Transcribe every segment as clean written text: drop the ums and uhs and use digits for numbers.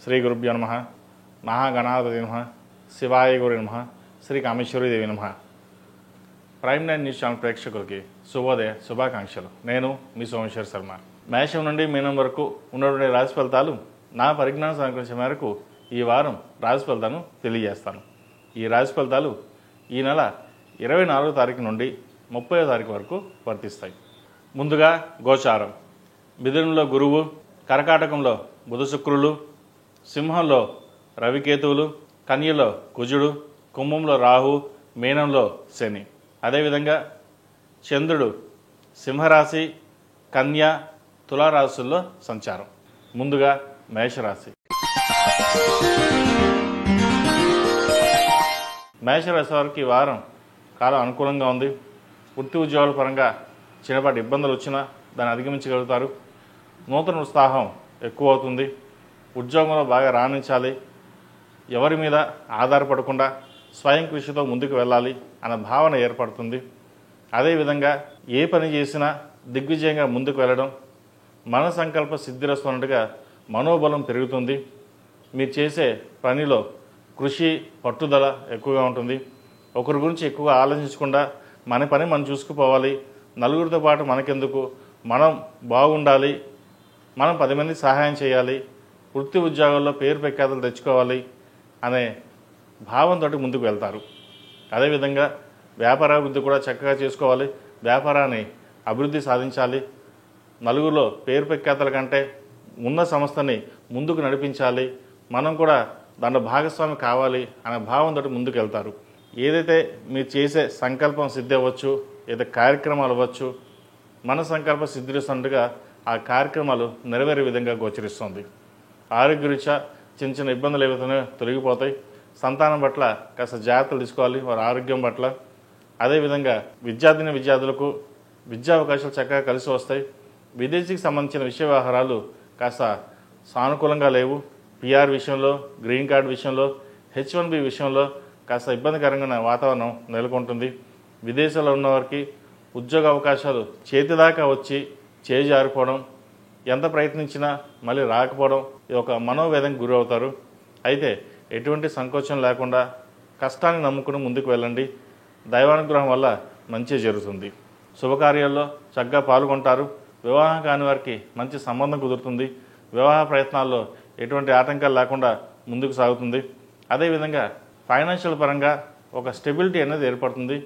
శ్రీ గురుభ్యో నమః. మహాగణాధిపతయే నమః. శివాయ గురు నమః. శ్రీ కామేశ్వరీదేవి నమః. ప్రైమ్ 9 న్యూస్ ఛానల్ ప్రేక్షకులకి శుభోదయ శుభాకాంక్షలు. నేను మీ సోమేశ్వర్ శర్మ. మేషం నుండి మీనం వరకు ఉన్నటువంటి రాశి ఫలితాలు నా పరిజ్ఞానం సహకరించిన మేరకు ఈ వారం రాశి ఫలితాలను తెలియజేస్తాను. ఈ రాశి ఫలితాలు ఈ నెల 24వ తారీఖు నుండి 30వ తారీఖు వరకు వర్తిస్తాయి. ముందుగా గోచారం. మిథునంలో గురువు, కర్కాటకంలో బుధ శుక్రులు, సింహంలో రవికేతువులు, కన్యలో కుజుడు, కుంభంలో రాహు, మీనంలో శని. అదేవిధంగా చంద్రుడు సింహరాశి, కన్య, తులారాశుల్లో సంచారం. ముందుగా మేషరాశి. మేషరాశి వారికి ఈ వారం కాలం అనుకూలంగా ఉంది. వృత్తి ఉద్యోగాల పరంగా చిన్నపాటి ఇబ్బందులు వచ్చినా దాన్ని అధిగమించగలుగుతారు. నూతన ఉత్సాహం ఎక్కువ అవుతుంది. ఉద్యోగంలో బాగా రాణించాలి, ఎవరి మీద ఆధారపడకుండా స్వయం కృషితో ముందుకు వెళ్ళాలి అన్న భావన ఏర్పడుతుంది. అదేవిధంగా ఏ పని చేసినా దిగ్విజయంగా ముందుకు వెళ్ళడం, మన సంకల్ప సిద్ధిరస్తున్నట్టుగా మనోబలం పెరుగుతుంది. మీరు చేసే పనిలో కృషి పట్టుదల ఎక్కువగా ఉంటుంది. ఒకరి గురించి ఎక్కువగా ఆలోచించకుండా మన పని మనం చూసుకుపోవాలి, నలుగురితో పాటు మనకెందుకు, మనం బాగుండాలి, మనం 10 మందికి సహాయం చేయాలి, వృత్తి ఉద్యోగాల్లో పేరు ప్రఖ్యాతలు తెచ్చుకోవాలి అనే భావంతో ముందుకు వెళ్తారు. అదేవిధంగా వ్యాపారాభివృద్ధి కూడా చక్కగా చేసుకోవాలి, వ్యాపారాన్ని అభివృద్ధి సాధించాలి, నలుగురిలో పేరు ప్రఖ్యాతల కంటే ఉన్న సంస్థని ముందుకు నడిపించాలి, మనం కూడా దాంట్లో భాగస్వామి కావాలి అనే భావంతో ముందుకు వెళ్తారు. ఏదైతే మీరు చేసే సంకల్పం సిద్ధి అవ్వచ్చు, ఏదైతే కార్యక్రమాలు అవ్వచ్చు, మన సంకల్ప సిద్ధిస్తున్నట్టుగా ఆ కార్యక్రమాలు నెరవేరే విధంగా గోచరిస్తుంది. ఆరోగ్యరీత్యా చిన్న చిన్న ఇబ్బందులు ఏవైతే తొలగిపోతాయి. సంతానం పట్ల కాస్త జాగ్రత్తలు తీసుకోవాలి, వారి ఆరోగ్యం పట్ల. అదేవిధంగా విద్యార్థులకు విద్యా అవకాశాలు చక్కగా కలిసి వస్తాయి. విదేశీకి సంబంధించిన విషయ వ్యవహారాలు కాస్త సానుకూలంగా లేవు. పిఆర్ విషయంలో, గ్రీన్ కార్డు విషయంలో, H1B విషయంలో కాస్త ఇబ్బందికరంగా వాతావరణం నెలకొంటుంది. విదేశాల్లో ఉన్నవారికి ఉద్యోగ అవకాశాలు చేతిదాకా వచ్చి చేజారిపోవడం, ఎంత ప్రయత్నించినా మళ్ళీ రాకపోవడం, ఇది ఒక మనోవేదనకు గురి అవుతారు. అయితే ఎటువంటి సంకోచం లేకుండా కష్టాన్ని నమ్ముకుని ముందుకు వెళ్ళండి. దైవానుగ్రహం వల్ల మంచి జరుగుతుంది. శుభకార్యాల్లో చక్కగా పాల్గొంటారు. వివాహం కాని వారికి మంచి సంబంధం కుదురుతుంది. వివాహ ప్రయత్నాల్లో ఎటువంటి ఆటంకాలు లేకుండా ముందుకు సాగుతుంది. అదేవిధంగా ఫైనాన్షియల్ పరంగా ఒక స్టెబిలిటీ అనేది ఏర్పడుతుంది.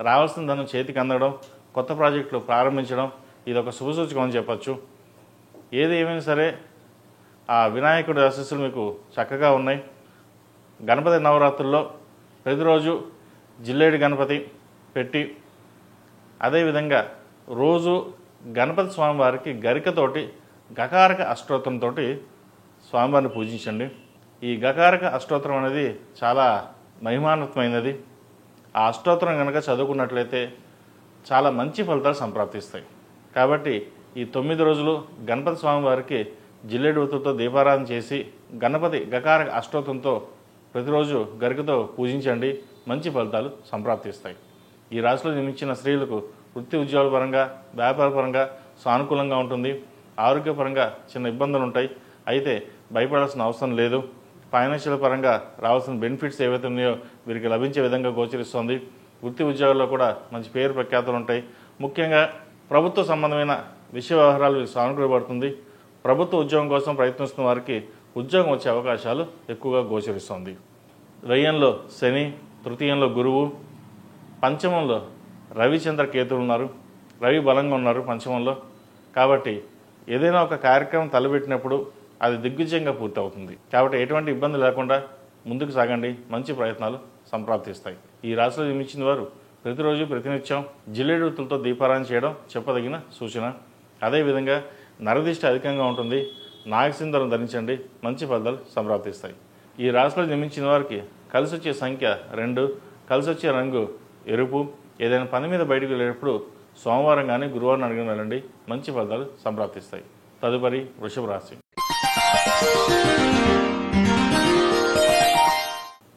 రావాల్సిన ధనం చేతికి అందడం, కొత్త ప్రాజెక్టులు ప్రారంభించడం, ఇది ఒక శుభసూచకం అని చెప్పచ్చు. ఏది ఏమైనా సరే ఆ వినాయకుడి ఆశీస్సులు మీకు చక్కగా ఉన్నాయి. గణపతి నవరాత్రుల్లో ప్రతిరోజు జిల్లేడు గణపతి పెట్టి, అదేవిధంగా రోజు గణపతి స్వామివారికి గరికతోటి గకారక అష్టోత్తరంతో స్వామివారిని పూజించండి. ఈ గకారక అష్టోత్తరం అనేది చాలా మహిమాన్వితమైనది. ఆ అష్టోత్తరం కనుక చదువుకున్నట్లయితే చాలా మంచి ఫలితాలు సంప్రాప్తిస్తాయి. కాబట్టి ఈ 9 రోజులు గణపతి స్వామివారికి జిల్లేడు ఒత్తులతో దీపారాధన చేసి గణపతి గకారక అష్టోత్తరంతో ప్రతిరోజు గరికతో పూజించండి. మంచి ఫలితాలు సంప్రాప్తిస్తాయి. ఈ రాశిలో జన్మించిన స్త్రీలకు వృత్తి ఉద్యోగాల పరంగా, వ్యాపార పరంగా సానుకూలంగా ఉంటుంది. ఆరోగ్యపరంగా చిన్న ఇబ్బందులు ఉంటాయి. అయితే భయపడాల్సిన అవసరం లేదు. ఫైనాన్షియల్ పరంగా రావాల్సిన బెనిఫిట్స్ ఏవైతే ఉన్నాయో వీరికి లభించే విధంగా గోచరిస్తుంది. వృత్తి ఉద్యోగాల్లో కూడా మంచి పేరు ప్రఖ్యాతులు ఉంటాయి. ముఖ్యంగా ప్రభుత్వ సంబంధమైన విషయ వ్యవహారాలు సానుకూలపడుతుంది. ప్రభుత్వ ఉద్యోగం కోసం ప్రయత్నిస్తున్న వారికి ఉద్యోగం వచ్చే అవకాశాలు ఎక్కువగా గోచరిస్తుంది. వ్యయంలో శని, తృతీయంలో గురువు, పంచమంలో రవిచంద్ర కేతువులు ఉన్నారు. రవి బలంగా ఉన్నారు పంచమంలో. కాబట్టి ఏదైనా ఒక కార్యక్రమం తలపెట్టినప్పుడు అది దిగ్విజయంగా పూర్తవుతుంది. కాబట్టి ఎటువంటి ఇబ్బంది లేకుండా ముందుకు సాగండి. మంచి ప్రయత్నాలు సంప్రాప్తిస్తాయి. ఈ రాశిలో జన్మించిన వారు ప్రతిరోజు ప్రతినిత్యం జిల్లేడు ఒత్తులతో దీపారాధన చేయడం చెప్పదగిన సూచన. అదేవిధంగా నరదిష్టి అధికంగా ఉంటుంది. నాగసింధూరం ధరించండి. మంచి ఫలితాలు సంప్రాప్తిస్తాయి. ఈ రాశిలో జన్మించిన వారికి కలిసి వచ్చే సంఖ్య 2, కలిసి వచ్చే రంగు ఎరుపు. ఏదైనా పని మీద బయటకు వెళ్ళేటప్పుడు సోమవారం కానీ గురువారం అడిగిన వెళ్ళండి. మంచి ఫలితాలు సంప్రాప్తిస్తాయి. తదుపరి వృషభ రాశి.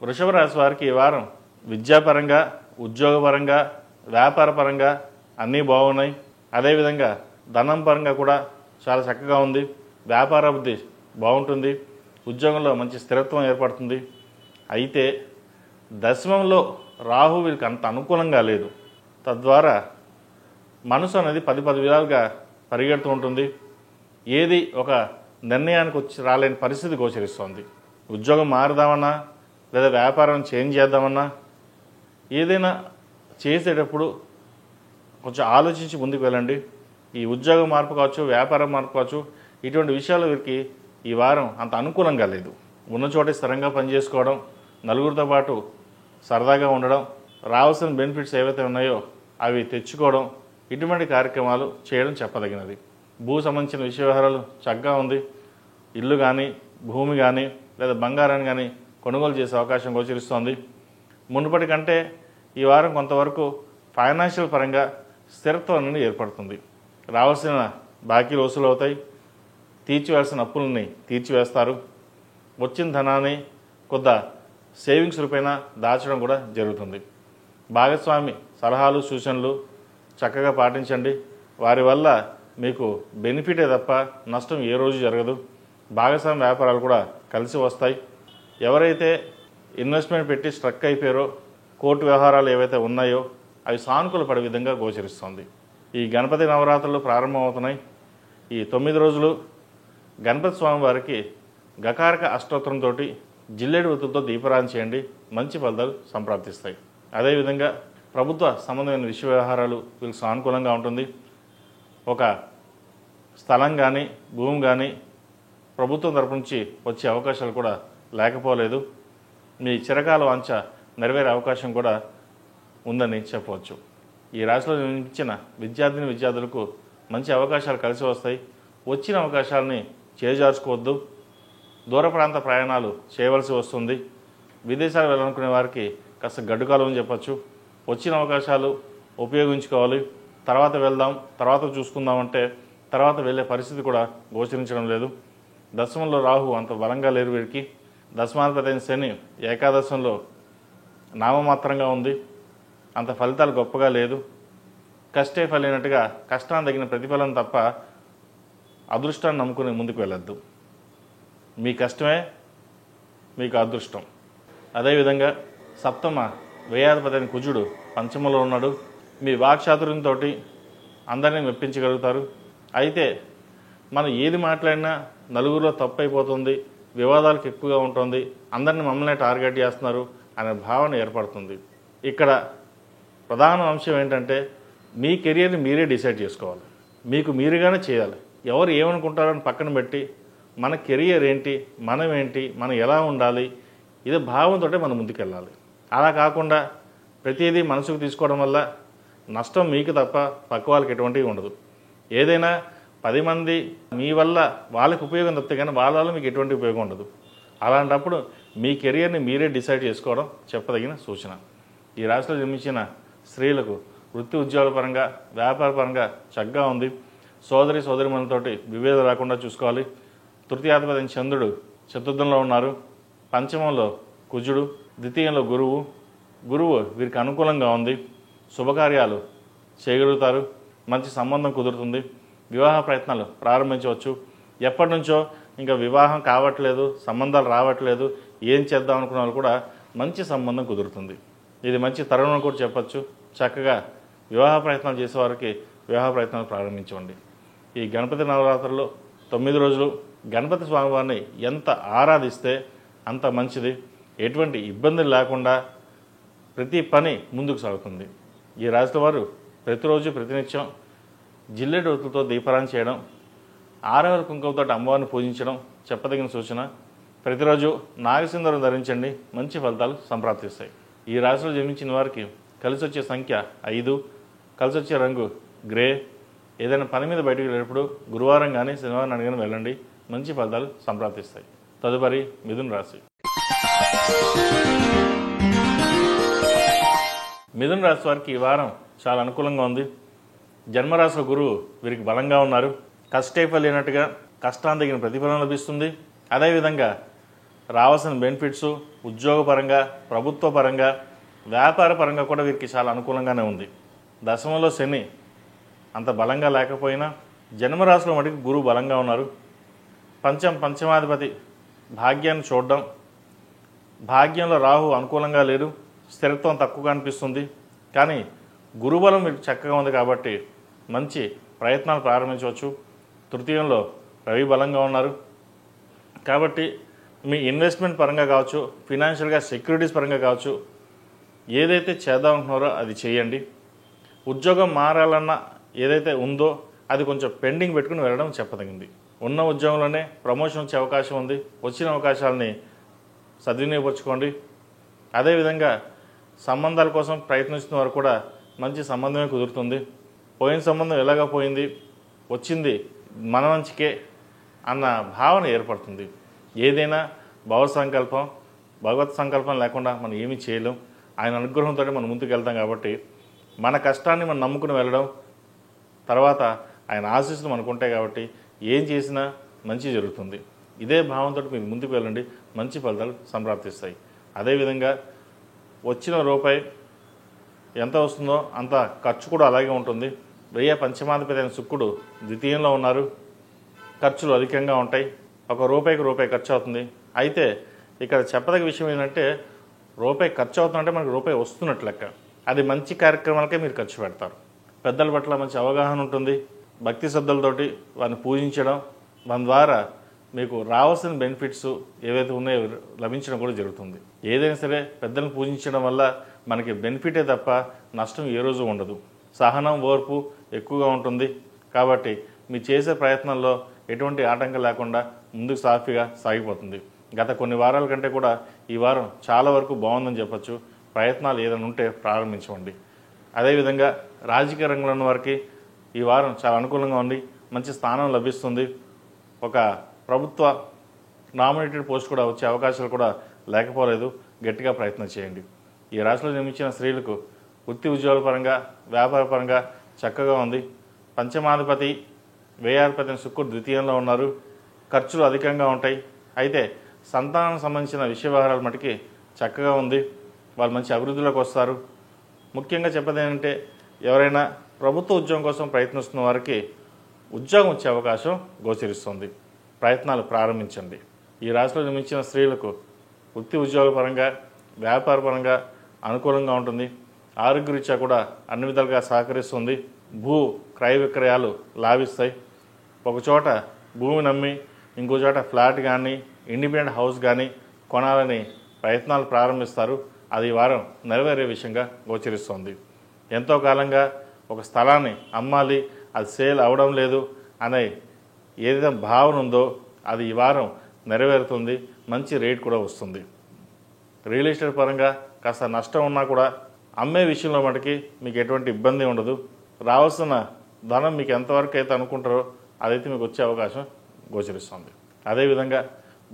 వృషభ రాశి వారికి ఈ వారం విద్యాపరంగా, ఉద్యోగపరంగా, వ్యాపారపరంగా అన్నీ బాగున్నాయి. అదేవిధంగా ధనం పరంగా కూడా చాలా చక్కగా ఉంది. వ్యాపార అభివృద్ధి బాగుంటుంది. ఉద్యోగంలో మంచి స్థిరత్వం ఏర్పడుతుంది. అయితే దశమంలో రాహు వీరికి అంత అనుకూలంగా లేదు. తద్వారా మనసు అనేది 10 విధాలుగా పరిగెడుతూ ఉంటుంది. ఏది ఒక నిర్ణయానికి వచ్చి రాలేని పరిస్థితి గోచరిస్తోంది. ఉద్యోగం మారుదామన్నా లేదా వ్యాపారం చేంజ్ చేద్దామన్నా ఏదైనా చేసేటప్పుడు కొంచెం ఆలోచించి ముందుకు వెళ్ళండి. ఈ ఉద్యోగ మార్పు కావచ్చు, వ్యాపారం మార్పు కావచ్చు, ఇటువంటి విషయాలు వీరికి ఈ వారం అంత అనుకూలంగా లేదు. ఉన్న చోటే స్థిరంగా పనిచేసుకోవడం, నలుగురితో పాటు సరదాగా ఉండడం, రావాల్సిన బెనిఫిట్స్ ఏవైతే ఉన్నాయో అవి తెచ్చుకోవడం, ఇటువంటి కార్యక్రమాలు చేయడం చెప్పదగినది. భూ సంబంధించిన విషయ వ్యవహారాలు చక్కగా ఉంది. ఇల్లు కానీ, భూమి కానీ లేదా బంగారాన్ని కానీ కొనుగోలు చేసే అవకాశం గోచరిస్తోంది. మునుపటి కంటే ఈ వారం కొంతవరకు ఫైనాన్షియల్ పరంగా స్థిరత్వం అనేది ఏర్పడుతుంది. రావాల్సిన బాకీలు వసూలు అవుతాయి. తీర్చివేయాల్సిన అప్పులని తీర్చివేస్తారు. వచ్చిన ధనాన్ని కొద్ద సేవింగ్స్ రూపేణ దాచడం కూడా జరుగుతుంది. భాగస్వామి సలహాలు సూచనలు చక్కగా పాటించండి. వారి వల్ల మీకు బెనిఫిటే తప్ప నష్టం ఏ రోజు జరగదు. భాగస్వామి వ్యాపారాలు కూడా కలిసి వస్తాయి. ఎవరైతే ఇన్వెస్ట్మెంట్ పెట్టి స్ట్రక్ అయిపోయారో, కోర్టు వ్యవహారాలు ఏవైతే ఉన్నాయో అవి సానుకూల పడే విధంగా గోచరిస్తుంది. ఈ గణపతి నవరాత్రులు ప్రారంభమవుతున్నాయి. ఈ 9 రోజులు గణపతి స్వామి వారికి గకారక అష్టోత్తరంతో జిల్లేడు ఒత్తులతో దీపారాధన చేయండి. మంచి ఫలితాలు సంప్రాప్తిస్తాయి. అదేవిధంగా ప్రభుత్వ సంబంధమైన విషయ వ్యవహారాలు వీళ్ళకి సానుకూలంగా ఉంటుంది. ఒక స్థలం కానీ, భూమి కానీ ప్రభుత్వం తరపు నుంచి వచ్చే అవకాశాలు కూడా లేకపోలేదు. మీ చిరకాల వాంఛ నెరవేరే అవకాశం కూడా ఉందని చెప్పవచ్చు. ఈ రాశిలో జన్మించిన విద్యార్థులకు మంచి అవకాశాలు కలిసి వస్తాయి. వచ్చిన అవకాశాలని చేజార్చుకోవద్దు. దూర ప్రాంత ప్రయాణాలు చేయవలసి వస్తుంది. విదేశాలు వెళ్ళాలనుకునే వారికి కాస్త గడ్డుకాలం అని చెప్పచ్చు. వచ్చిన అవకాశాలు ఉపయోగించుకోవాలి. తర్వాత వెళ్దాం, తర్వాత చూసుకుందామంటే తర్వాత వెళ్ళే పరిస్థితి కూడా గోచరించడం లేదు. దశమంలో రాహు అంత బలంగా లేరు వీరికి. దశమాధిపతి అయిన శని ఏకాదశంలో నామమాత్రంగా ఉంది. అంత ఫలితాలు గొప్పగా లేదు. కష్టే ఫలినట్టుగా కష్టాన్ని తగిన ప్రతిఫలం తప్ప అదృష్టాన్ని నమ్ముకుని ముందుకు వెళ్ళొద్దు. మీ కష్టమే మీకు అదృష్టం. అదేవిధంగా సప్తమ వ్యయాధిపతి అయిన కుజుడు పంచమంలో ఉన్నాడు. మీ వాక్చాతుర్యంతో అందరినీ మెప్పించగలుగుతారు. అయితే మనం ఏది మాట్లాడినా నలుగురిలో తప్పు అయిపోతుంది, వివాదాలకు ఎక్కువగా ఉంటుంది, అందరినీ మమ్మల్ని టార్గెట్ చేస్తున్నారు అనే భావన ఏర్పడుతుంది. ఇక్కడ ప్రధాన అంశం ఏంటంటే మీ కెరియర్ని మీరే డిసైడ్ చేసుకోవాలి. మీకు మీరుగానే చేయాలి. ఎవరు ఏమనుకుంటారని పక్కన పెట్టి మన కెరియర్ ఏంటి, మనం ఏంటి, మనం ఎలా ఉండాలి, ఇది భావంతో మనం ముందుకెళ్ళాలి. అలా కాకుండా ప్రతిదీ మనసుకు తీసుకోవడం వల్ల నష్టం మీకు తప్ప పక్క వాళ్ళకి ఎటువంటివి ఉండదు. ఏదైనా 10 మంది మీ వల్ల వాళ్ళకి ఉపయోగం తప్పితే కానీ వాళ్ళ వల్ల మీకు ఎటువంటి ఉపయోగం ఉండదు. అలాంటప్పుడు మీ కెరియర్ని మీరే డిసైడ్ చేసుకోవడం చెప్పదగిన సూచన. ఈ రాశిలో జన్మించిన స్త్రీలకు వృత్తి ఉద్యోగాల పరంగా, వ్యాపార పరంగా చక్కగా ఉంది. సోదరిమణులతోటి విభేదం రాకుండా చూసుకోవాలి. తృతీయాధిపతి చంద్రుడు చతుర్థంలో ఉన్నారు. పంచమంలో కుజుడు, ద్వితీయంలో గురువు వీరికి అనుకూలంగా ఉంది. శుభకార్యాలు చేయగలుగుతారు. మంచి సంబంధం కుదురుతుంది. వివాహ ప్రయత్నాలు ప్రారంభించవచ్చు. ఎప్పటి నుంచో ఇంకా వివాహం కావట్లేదు, సంబంధాలు రావట్లేదు, ఏం చేద్దాం అనుకున్న వాళ్ళు కూడా మంచి సంబంధం కుదురుతుంది. ఇది మంచి తరుణం కూడా చెప్పచ్చు. చక్కగా వివాహ ప్రయత్నాలు చేసేవారికి వివాహ ప్రయత్నాలు ప్రారంభించండి. ఈ గణపతి నవరాత్రుల్లో 9 రోజులు గణపతి స్వామివారిని ఎంత ఆరాధిస్తే అంత మంచిది. ఎటువంటి ఇబ్బందులు లేకుండా ప్రతి పని ముందుకు సాగుతుంది. ఈ రాశి వారు ప్రతిరోజు ప్రతినిత్యం జిల్లేడు ఒత్తులతో దీపారాధన చేయడం, ఆరవల కుంకుమతో అమ్మవారిని పూజించడం చెప్పదగిన సూచన. ప్రతిరోజు నాగసింధూరం ధరించండి. మంచి ఫలితాలు సంప్రాప్తిస్తాయి. ఈ రాశిలో జన్మించిన వారికి కలిసి వచ్చే సంఖ్య 5, కలిసి వచ్చే రంగు గ్రే. ఏదైనా పని మీద బయటకు వెళ్ళేటప్పుడు గురువారం కానీ శనివారం అడిగిన వెళ్ళండి. మంచి ఫలితాలు సంప్రాప్తిస్తాయి. తదుపరి మిథున రాశి. మిథున రాశి వారికి ఈ వారం చాలా అనుకూలంగా ఉంది. జన్మరాశిలో గురువు వీరికి బలంగా ఉన్నారు. కష్టే ఫలినట్టుగా కష్టాన్ని తగిన ప్రతిఫలం లభిస్తుంది. అదేవిధంగా రావాల్సిన బెనిఫిట్స్ ఉద్యోగపరంగా, ప్రభుత్వ పరంగా, వ్యాపార పరంగా కూడా వీరికి చాలా అనుకూలంగానే ఉంది. దశమంలో శని అంత బలంగా లేకపోయినా జన్మరాశిలో మటుకు గురువు బలంగా ఉన్నారు. పంచమాధిపతి భాగ్యాన్ని చూడడం, భాగ్యంలో రాహు అనుకూలంగా లేరు, స్థిరత్వం తక్కువగా అనిపిస్తుంది. కానీ గురుబలం మీకు చక్కగా ఉంది కాబట్టి మంచి ప్రయత్నాలు ప్రారంభించవచ్చు. తృతీయంలో రవి బలంగా ఉన్నారు కాబట్టి మీ ఇన్వెస్ట్మెంట్ పరంగా కావచ్చు, ఫినాన్షియల్గా సెక్యూరిటీస్ పరంగా కావచ్చు, ఏదైతే చేద్దాం అనుకున్నారో అది చేయండి. ఉద్యోగం మారాలన్న ఏదైతే ఉందో అది కొంచెం పెండింగ్ పెట్టుకుని వెళ్ళడం చెప్పదగింది. ఉన్న ఉద్యోగంలోనే ప్రమోషన్ వచ్చే అవకాశం ఉంది. వచ్చిన అవకాశాలని సద్వినియోగపరచుకోండి. అదేవిధంగా సంబంధాల కోసం ప్రయత్నిస్తున్న వారు కూడా మంచి సంబంధమే కుదురుతుంది. పోయిన సంబంధం ఎలాగా పోయింది, వచ్చింది మన మంచికే అన్న భావన ఏర్పడుతుంది. ఏదైనా భగవత్ సంకల్పం లేకుండా మనం ఏమీ చేయలేం. ఆయన అనుగ్రహంతో మనం ముందుకు వెళ్తాం కాబట్టి మన కష్టాన్ని మనం నమ్ముకుని వెళ్ళడం, తర్వాత ఆయన ఆశీస్సులు మనకు ఉంటాయి కాబట్టి ఏం చేసినా మంచి జరుగుతుంది. ఇదే భావంతో మీరు ముందుకు వెళ్ళండి, మంచి ఫలితాలు సంప్రాప్తిస్తాయి. అదేవిధంగా వచ్చిన రూపాయి ఎంత వస్తుందో అంత ఖర్చు కూడా అలాగే ఉంటుంది. పంచమాధిపతి అయిన శుక్రుడు ద్వితీయంలో ఉన్నారు, ఖర్చులు అధికంగా ఉంటాయి. ఒక రూపాయి ఖర్చు అవుతుంది. అయితే ఇక్కడ చెప్పదగ్గ విషయం ఏంటంటే రూపాయి ఖర్చు అవుతుందంటే మనకు రూపాయి వస్తున్నట్లు లెక్క. అది మంచి కార్యక్రమాలకే మీరు ఖర్చు పెడతారు. పెద్దల పట్ల మంచి అవగాహన ఉంటుంది. భక్తి శ్రద్ధలతోటి వారిని పూజించడం, దాని ద్వారా మీకు రావాల్సిన బెనిఫిట్స్ ఏవైతే ఉన్నాయో లభించడం కూడా జరుగుతుంది. ఏదైనా సరే పెద్దలను పూజించడం వల్ల మనకి బెనిఫిటే తప్ప నష్టం ఏ రోజు ఉండదు. సహనం, ఓర్పు ఎక్కువగా ఉంటుంది. కాబట్టి మీరు చేసే ప్రయత్నంలో ఎటువంటి ఆటంకం లేకుండా ముందుకు సాఫీగా సాగిపోతుంది. గత కొన్ని వారాల కంటే కూడా ఈ వారం చాలా వరకు బాగుందని చెప్పచ్చు. ప్రయత్నాలు ఏదైనా ఉంటే ప్రారంభించండి. అదేవిధంగా రాజకీయ రంగంలో ఉన్న వారికి ఈ వారం చాలా అనుకూలంగా ఉంది. మంచి స్థానం లభిస్తుంది. ఒక ప్రభుత్వ నామినేటెడ్ పోస్ట్ కూడా వచ్చే అవకాశాలు కూడా లేకపోలేదు. గట్టిగా ప్రయత్నం చేయండి. ఈ రాశిలో జన్మించిన స్త్రీలకు వృత్తి ఉద్యోగాల పరంగా, వ్యాపార పరంగా చక్కగా ఉంది. పంచమాధిపతి వ్యయాధిపతి శుక్రుడు ద్వితీయంలో ఉన్నారు. ఖర్చులు అధికంగా ఉంటాయి. అయితే సంతానానికి సంబంధించిన విషయ వ్యవహారాల మటుకి చక్కగా ఉంది. వాళ్ళు మంచి అభివృద్ధిలోకి వస్తారు. ముఖ్యంగా చెప్పేది ఏంటంటే ఎవరైనా ప్రభుత్వ ఉద్యోగం కోసం ప్రయత్నిస్తున్న వారికి ఉద్యోగం వచ్చే అవకాశం గోచరిస్తుంది. ప్రయత్నాలు ప్రారంభించండి. ఈ రాశిలో జన్మించిన స్త్రీలకు వృత్తి ఉద్యోగాల పరంగా, వ్యాపార పరంగా అనుకూలంగా ఉంటుంది. ఆరోగ్యరీత్యా కూడా అన్ని విధాలుగా సహకరిస్తుంది. క్రయ విక్రయాలు లాభిస్తాయి. ఒకచోట భూమి నమ్మి ఇంకో చోట ఫ్లాట్ కానీ ఇండిపెండెంట్ హౌస్ కానీ కొనాలని ప్రయత్నాలు ప్రారంభిస్తారు. అది ఈ వారం నెరవేరే విషయంగా గోచరిస్తుంది. ఎంతో కాలంగా ఒక స్థలాన్ని అమ్మాలి, అది సేల్ అవడం లేదు అనే ఏదైతే భావన ఉందో అది ఈ వారం నెరవేరుతుంది. మంచి రేట్ కూడా వస్తుంది. రియల్ ఎస్టేట్ పరంగా కాస్త నష్టం ఉన్నా కూడా అమ్మే విషయంలో మటుకి మీకు ఎటువంటి ఇబ్బంది ఉండదు. రావాల్సిన ధనం మీకు ఎంతవరకు అయితే అనుకుంటారో అదైతే మీకు వచ్చే అవకాశం గోచరిస్తుంది. అదేవిధంగా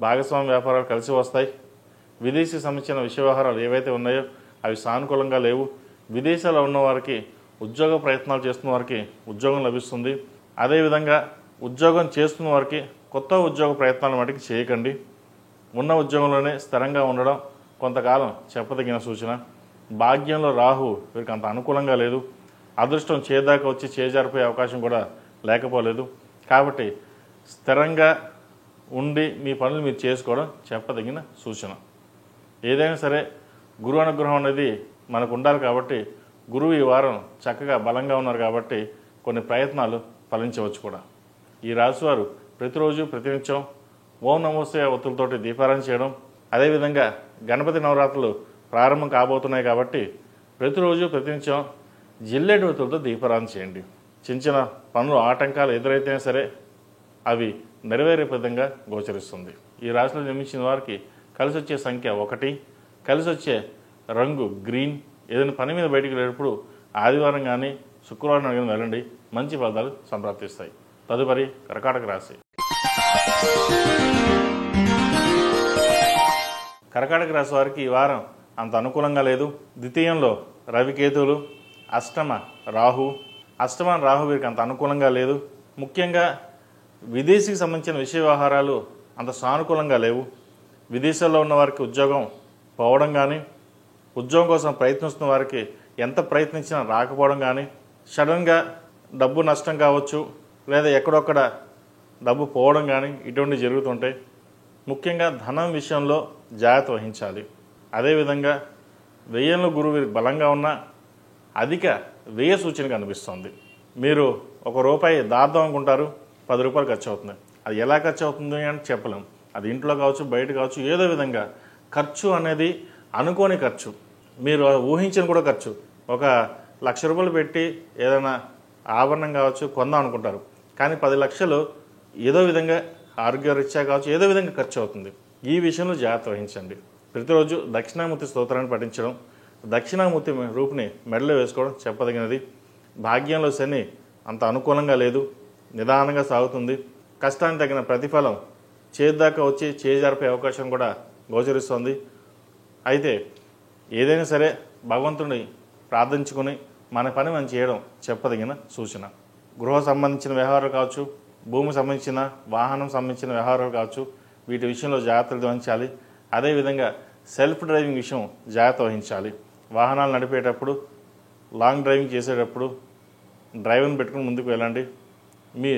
భాగస్వామ్య వ్యాపారాలు కలిసి వస్తాయి. విదేశీ సంబంధించిన విషయ వ్యవహారాలు ఏవైతే ఉన్నాయో అవి సానుకూలంగా లేవు. విదేశాల్లో ఉన్న వారికి ఉద్యోగ ప్రయత్నాలు చేస్తున్న వారికి ఉద్యోగం లభిస్తుంది. అదేవిధంగా ఉద్యోగం చేస్తున్న వారికి కొత్త ఉద్యోగ ప్రయత్నాలు మటుకు చేయకండి. ఉన్న ఉద్యోగంలోనే స్థిరంగా ఉండడం కొంతకాలం చెప్పదగిన సూచన. భాగ్యంలో రాహు వీరికి అంత అనుకూలంగా లేదు. అదృష్టం చేదాకా వచ్చి చేజారిపోయే అవకాశం కూడా లేకపోలేదు. కాబట్టి స్థిరంగా ఉండి మీ పనులు మీరు చేసుకోవడం చెప్పదగిన సూచన. ఏదైనా సరే గురువు అనుగ్రహం అనేది మనకు ఉండాలి కాబట్టి గురువు ఈ వారం చక్కగా బలంగా ఉన్నారు కాబట్టి కొన్ని ప్రయత్నాలు ఫలించవచ్చు కూడా. ఈ రాశివారు ప్రతిరోజు ప్రతినిత్యం ఓం నమోస్తే ఒత్తులతోటి దీపారాధన చేయడం, అదేవిధంగా గణపతి నవరాత్రులు ప్రారంభం కాబోతున్నాయి కాబట్టి ప్రతిరోజు ప్రతినిత్యం జిల్లేడు ఒత్తులతో దీపారాధన చేయండి. చిన్న చిన్న పనులు ఆటంకాలు ఎదురైతేనే సరే అవి నెరవేరే విధంగా గోచరిస్తుంది. ఈ రాశిలో జన్మించిన వారికి కలిసి వచ్చే సంఖ్య 1, కలిసి వచ్చే రంగు గ్రీన్. ఏదైనా పని మీద బయటికి వెళ్ళేటప్పుడు ఆదివారం కానీ శుక్రవారం కానీ వెళ్ళండి, మంచి ఫలితాలు సంప్రాప్తిస్తాయి. తదుపరి కర్కాటక రాశి. కర్కాటక రాశి వారికి ఈ వారం అంత అనుకూలంగా లేదు. ద్వితీయంలో రవికేతువులు, అష్టమ రాహు వీరికి అంత అనుకూలంగా లేదు. ముఖ్యంగా విదేశీకి సంబంధించిన విషయ వ్యవహారాలు అంత సానుకూలంగా లేవు. విదేశాల్లో ఉన్న వారికి ఉద్యోగం పోవడం కానీ, ఉద్యోగం కోసం ప్రయత్నిస్తున్న వారికి ఎంత ప్రయత్నించినా రాకపోవడం కానీ, సడన్గా డబ్బు నష్టం కావచ్చు, లేదా ఎక్కడొక్కడ డబ్బు పోవడం కానీ ఇటువంటివి జరుగుతుంటాయి. ముఖ్యంగా ధనం విషయంలో జాగ్రత్త వహించాలి. అదేవిధంగా వ్యయంలో గురువు బలంగా ఉన్న అధిక వ్యయ సూచన కనిపిస్తుంది. మీరు ₹1 దాద్దాం అనుకుంటారు, ₹10 ఖర్చు అవుతుంది. అది ఎలా ఖర్చు అవుతుంది అని చెప్పలేం. అది ఇంట్లో కావచ్చు, బయట కావచ్చు, ఏదో విధంగా ఖర్చు అనేది అనుకోని ఖర్చు, మీరు ఊహించిన కూడా ఖర్చు. ఒక ₹1,00,000 పెట్టి ఏదైనా ఆభరణం కావచ్చు కొందాం అనుకుంటారు, కానీ 10 లక్షలు ఏదో విధంగా ఆరోగ్యరీత్యా కావచ్చు ఏదో విధంగా ఖర్చు అవుతుంది. ఈ విషయంలో జాగ్రత్త వహించండి. ప్రతిరోజు దక్షిణామూర్తి స్తోత్రాన్ని పఠించడం, దక్షిణామూర్తి రూపుని మెడలో వేసుకోవడం చెప్పదగినది. భాగ్యంలో శని అంత అనుకూలంగా లేదు, నిదానంగా సాగుతుంది. కష్టానికి తగిన ప్రతిఫలం చేద్దాకా వచ్చి చేజారిపే అవకాశం కూడా గోచరిస్తోంది. అయితే ఏదైనా సరే భగవంతుని ప్రార్థించుకుని మన పని మనం చేయడం చెప్పదగిన సూచన. గృహ సంబంధించిన వ్యవహారాలు కావచ్చు, భూమి సంబంధించిన వాహనం సంబంధించిన వ్యవహారాలు కావచ్చు, వీటి విషయంలో జాగ్రత్తలు వహించాలి. అదేవిధంగా సెల్ఫ్ డ్రైవింగ్ విషయం జాగ్రత్త వహించాలి. వాహనాలు నడిపేటప్పుడు, లాంగ్ డ్రైవింగ్ చేసేటప్పుడు డ్రైవర్ని పెట్టుకుని ముందుకు వెళ్ళండి. మీ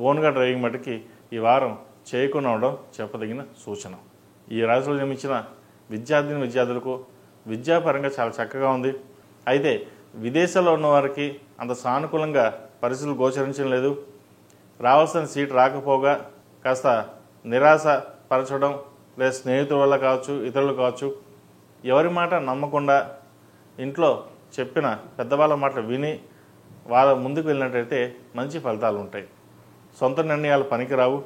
ఓన్గా డ్రైవింగ్ మటుకి ఈ వారం చేయకుండా ఉండడం చెప్పదగిన సూచన. ఈ రాశిలో జన్మించిన విద్యార్థులకు విద్యాపరంగా చాలా చక్కగా ఉంది. అయితే విదేశాల్లో ఉన్నవారికి అంత సానుకూలంగా పరిస్థితులు గోచరించడం లేదు. రావాల్సిన సీట్ రాకపోగా కాస్త నిరాశ పరచడం, లేదా స్నేహితుల వల్ల కావచ్చు, ఇతరులు కావచ్చు, ఎవరి మాట నమ్మకుండా ఇంట్లో చెప్పిన పెద్దవాళ్ళ మాటలు విని వాళ్ళ ముందుకు వెళ్ళినట్టయితే మంచి ఫలితాలు ఉంటాయి. సొంత నిర్ణయాలు పనికిరావు.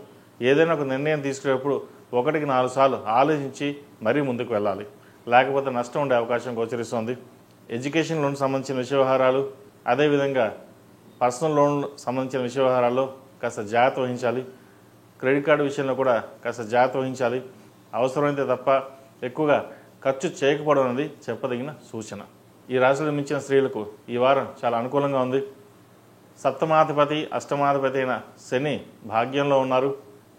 ఏదైనా ఒక నిర్ణయం తీసుకునేటప్పుడు 1కి 4 సార్లు ఆలోచించి మరీ ముందుకు వెళ్ళాలి, లేకపోతే నష్టం ఉండే అవకాశం గోచరిస్తుంది. ఎడ్యుకేషన్ లోన్ సంబంధించిన విషయ వ్యవహారాలు, అదేవిధంగా పర్సనల్ లోన్ సంబంధించిన విషయ వ్యవహారాల్లో కాస్త జాగ్రత్త వహించాలి. క్రెడిట్ కార్డు విషయంలో కూడా కాస్త జాగ్రత్త వహించాలి. అవసరమైతే తప్ప ఎక్కువగా ఖర్చు చేయకపోవడం అనేది చెప్పదగిన సూచన. ఈ రాశిలో మించిన స్త్రీలకు ఈ వారం చాలా అనుకూలంగా ఉంది. సప్తమాధిపతి అష్టమాధిపతి అయిన శని భాగ్యంలో ఉన్నారు.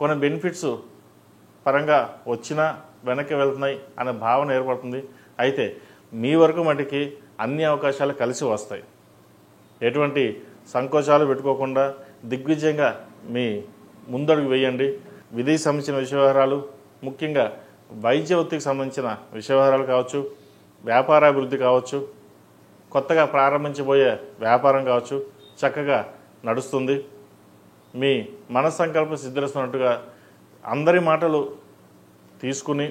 కొన్ని బెనిఫిట్స్ పరంగా వచ్చినా వెనక్కి వెళ్తున్నాయి అనే భావన ఏర్పడుతుంది. అయితే మీ వరకు మటుకి అన్ని అవకాశాలు కలిసి వస్తాయి. ఎటువంటి సంకోచాలు పెట్టుకోకుండా దిగ్విజయంగా మీ ముందడుగు వేయండి. విదేశీ సంబంధించిన విషయ వ్యవహారాలు, ముఖ్యంగా వైద్య వృత్తికి సంబంధించిన విషయ వ్యవహారాలు కావచ్చు, వ్యాపారాభివృద్ధి కావచ్చు, కొత్తగా ప్రారంభించబోయే వ్యాపారం కావచ్చు చక్కగా నడుస్తుంది. మీ మనస్సంకల్పం సిద్ధిస్తున్నట్టుగా అందరి మాటలు తీసుకుని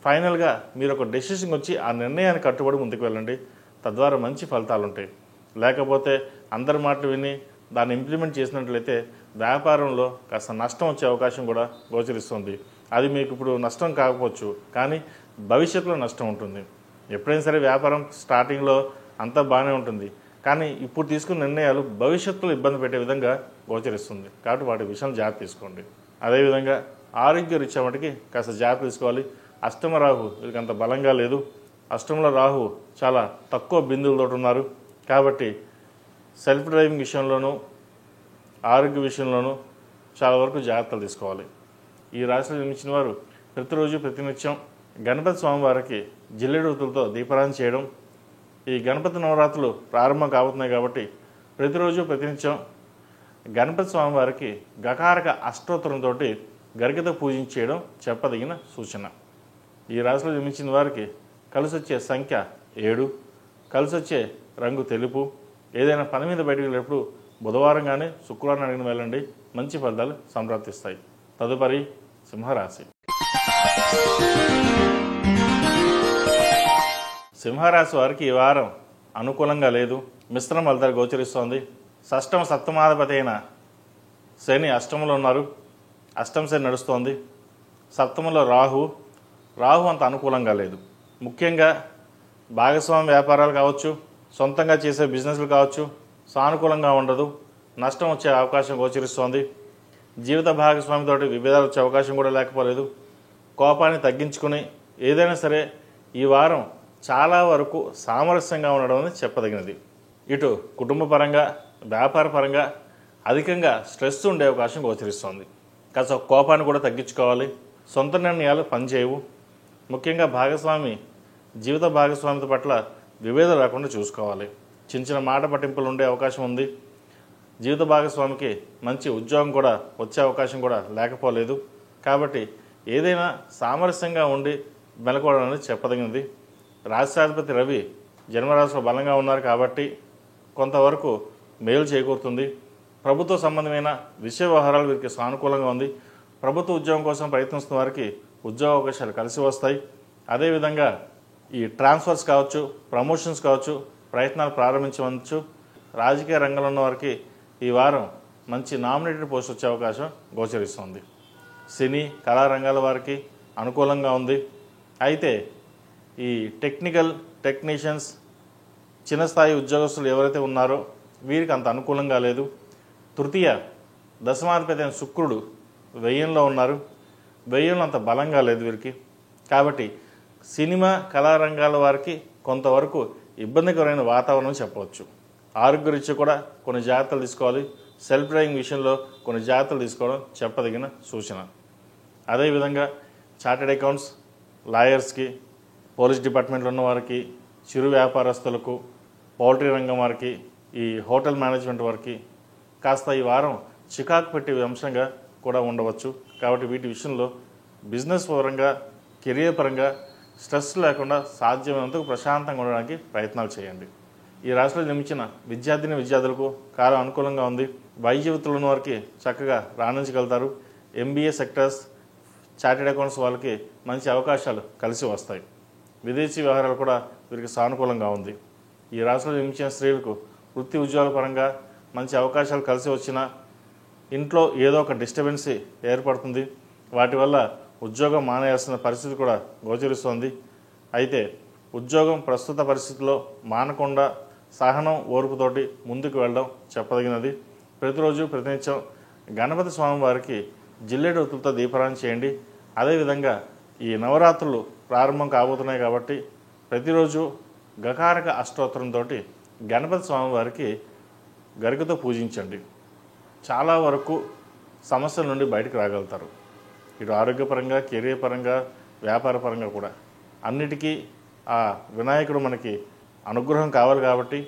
ఫైనల్గా మీరు ఒక డెసిషన్ వచ్చి ఆ నిర్ణయాన్ని కట్టుబడి ముందుకు వెళ్ళండి. తద్వారా మంచి ఫలితాలు ఉంటాయి. లేకపోతే అందరి మాటలు విని దాన్ని ఇంప్లిమెంట్ చేసినట్లయితే వ్యాపారంలో కాస్త నష్టం వచ్చే అవకాశం కూడా గోచరిస్తుంది. అది మీకు ఇప్పుడు నష్టం కాకపోవచ్చు, కానీ భవిష్యత్తులో నష్టం ఉంటుంది. ఎప్పుడైనా సరే వ్యాపారం స్టార్టింగ్లో అంతా బాగానే ఉంటుంది, కానీ ఇప్పుడు తీసుకున్న నిర్ణయాలు భవిష్యత్తులో ఇబ్బంది పెట్టే విధంగా గోచరిస్తుంది. కాబట్టి వాటి విషయం జాగ్రత్త తీసుకోండి. అదేవిధంగా ఆరోగ్య రీత్యా మటుకి కాస్త జాగ్రత్త తీసుకోవాలి. అష్టమ రాహు వీళ్ళకి అంత బలంగా లేదు. అష్టంలో రాహు చాలా తక్కువ బిందువులతో ఉన్నారు. కాబట్టి సెల్ఫ్ డ్రైవింగ్ విషయంలోనూ ఆరోగ్య విషయంలోనూ చాలా వరకు జాగ్రత్తలు తీసుకోవాలి. ఈ రాశిలో జన్మించిన వారు ప్రతిరోజు ప్రతినిత్యం గణపతి స్వామివారికి జిల్లేడుతులతో దీపారాధన చేయడం. ఈ గణపతి నవరాత్రులు ప్రారంభం కాబోతున్నాయి కాబట్టి ప్రతిరోజు ప్రతినిత్యం గణపతి స్వామివారికి గకారక అష్టోత్తరంతో గరికతో పూజించేయడం చెప్పదగిన సూచన. ఈ రాశిలో జన్మించిన వారికి కలిసి వచ్చే సంఖ్య 7, కలిసి వచ్చే రంగు తెలుపు. ఏదైనా పని మీద బయటకు వెళ్ళేటప్పుడు బుధవారం కానీ శుక్రవారం అడిగిన వెళ్ళండి, మంచి ఫలితాలు సంప్రాప్తిస్తాయి. తదుపరి సింహరాశి. సింహరాశి వారికి ఈ వారం అనుకూలంగా లేదు, మిశ్రమ ఫలితాలు గోచరిస్తోంది. షష్టమ సప్తమాధిపతి అయిన శని అష్టమంలో ఉన్నారు. అష్టమ శని నడుస్తోంది. సప్తమంలో రాహు అంత అనుకూలంగా లేదు. ముఖ్యంగా భాగస్వామి వ్యాపారాలు కావచ్చు, సొంతంగా చేసే బిజినెస్లు కావచ్చు సానుకూలంగా ఉండదు. నష్టం వచ్చే అవకాశం గోచరిస్తోంది. జీవిత భాగస్వామితోటి విభేదాలు వచ్చే అవకాశం కూడా లేకపోలేదు. కోపాన్ని తగ్గించుకుని ఏదైనా సరే ఈ వారం చాలా వరకు సామరస్యంగా ఉండడం అనేది చెప్పదగినది. ఇటు కుటుంబ పరంగా వ్యాపార పరంగా అధికంగా స్ట్రెస్ ఉండే అవకాశం గోచరిస్తోంది. కాస్త కోపాన్ని కూడా తగ్గించుకోవాలి. సొంత నిర్ణయాలు పనిచేయవు. ముఖ్యంగా జీవిత భాగస్వామితో పట్ల విభేదం రాకుండా చూసుకోవాలి. చిన్న మాట పట్టింపులు ఉండే అవకాశం ఉంది. జీవిత భాగస్వామికి మంచి ఉద్యోగం కూడా వచ్చే అవకాశం కూడా లేకపోలేదు. కాబట్టి ఏదైనా సామరస్యంగా ఉండి మెలకోవడం అనేది చెప్పదగినది. రాష్ట్రాధిపతి రవి జన్మరాశిలో బలంగా ఉన్నారు కాబట్టి కొంతవరకు మేలు చేకూరుతుంది. ప్రభుత్వ సంబంధమైన విషయ వ్యవహారాలు వీరికి సానుకూలంగా ఉంది. ప్రభుత్వ ఉద్యోగం కోసం ప్రయత్నిస్తున్న వారికి ఉద్యోగ అవకాశాలు కలిసి వస్తాయి. అదేవిధంగా ఈ ట్రాన్స్ఫర్స్ కావచ్చు, ప్రమోషన్స్ కావచ్చు, ప్రయత్నాలు ప్రారంభించవచ్చు. రాజకీయ రంగంలో ఉన్న వారికి ఈ వారం మంచి నామినేటెడ్ పోస్ట్ వచ్చే అవకాశం గోచరిస్తుంది. సినీ కళారంగాల వారికి అనుకూలంగా ఉంది. అయితే ఈ టెక్నీషియన్స్, చిన్న స్థాయి ఉద్యోగస్తులు ఎవరైతే ఉన్నారో వీరికి అంత అనుకూలంగా లేదు. తృతీయ దశమాధిపతి అయిన శుక్రుడు వ్యయంలో ఉన్నారు. వ్యయంలో అంత బలంగా లేదు వీరికి. కాబట్టి సినిమా కళారంగాల వారికి కొంతవరకు ఇబ్బందికరమైన వాతావరణం చెప్పవచ్చు. ఆరోగ్యరీత్యా కూడా కొన్ని జాగ్రత్తలు తీసుకోవాలి. సెల్ఫ్ డ్రైవింగ్ విషయంలో కొన్ని జాగ్రత్తలు తీసుకోవడం చెప్పదగిన సూచన. అదేవిధంగా చార్టెడ్ అకౌంట్స్, లాయర్స్కి, పోలీస్ డిపార్ట్మెంట్లో ఉన్న వారికి, చిరు వ్యాపారస్తులకు, పౌల్ట్రీ రంగం వారికి, ఈ హోటల్ మేనేజ్మెంట్ వారికి కాస్త ఈ వారం చికాకు పెట్టే అంశంగా కూడా ఉండవచ్చు. కాబట్టి వీటి విషయంలో బిజినెస్ పరంగా, కెరియర్ పరంగా స్ట్రెస్ లేకుండా సాధ్యమైనంతకు ప్రశాంతంగా ఉండడానికి ప్రయత్నాలు చేయండి. ఈ రాశిలో జన్మించిన విద్యార్థులకు కాలం అనుకూలంగా ఉంది. వైద్య వృత్తులు ఉన్న వారికి చక్కగా రాణించగలుగుతారు. MBA సెక్టర్స్, చార్టెడ్ అకౌంట్స్ వాళ్ళకి మంచి అవకాశాలు కలిసి వస్తాయి. విదేశీ వ్యవహారాలు కూడా వీరికి సానుకూలంగా ఉంది. ఈ రాశిలో జన్మించిన స్త్రీలకు వృత్తి ఉద్యోగాల పరంగా మంచి అవకాశాలు కలిసి వచ్చినా ఇంట్లో ఏదో ఒక డిస్టర్బెన్స్ ఏర్పడుతుంది. వాటి వల్ల ఉద్యోగం మానేయాల్సిన పరిస్థితి కూడా గోచరిస్తోంది. అయితే ఉద్యోగం ప్రస్తుత పరిస్థితుల్లో మానకుండా సహనం, ఓర్పుతోటి ముందుకు వెళ్ళడం చెప్పదగినది. ప్రతిరోజు ప్రతినిత్యం గణపతి స్వామి వారికి జిల్లేడు ఒత్తులతో దీపారాధన చేయండి. అదేవిధంగా ఈ నవరాత్రులు ప్రారంభం కాబోతున్నాయి కాబట్టి ప్రతిరోజు గకారక అష్టోత్తరంతో గణపతి స్వామి వారికి గరికతో పూజించండి. చాలా వరకు సమస్యల నుండి బయటకు రాగలుగుతారు. ఇటు ఆరోగ్యపరంగా, కెరీర్ పరంగా, వ్యాపార పరంగా కూడా అన్నిటికీ ఆ వినాయకుడు మనకి అనుగ్రహం కావాలి కాబట్టి,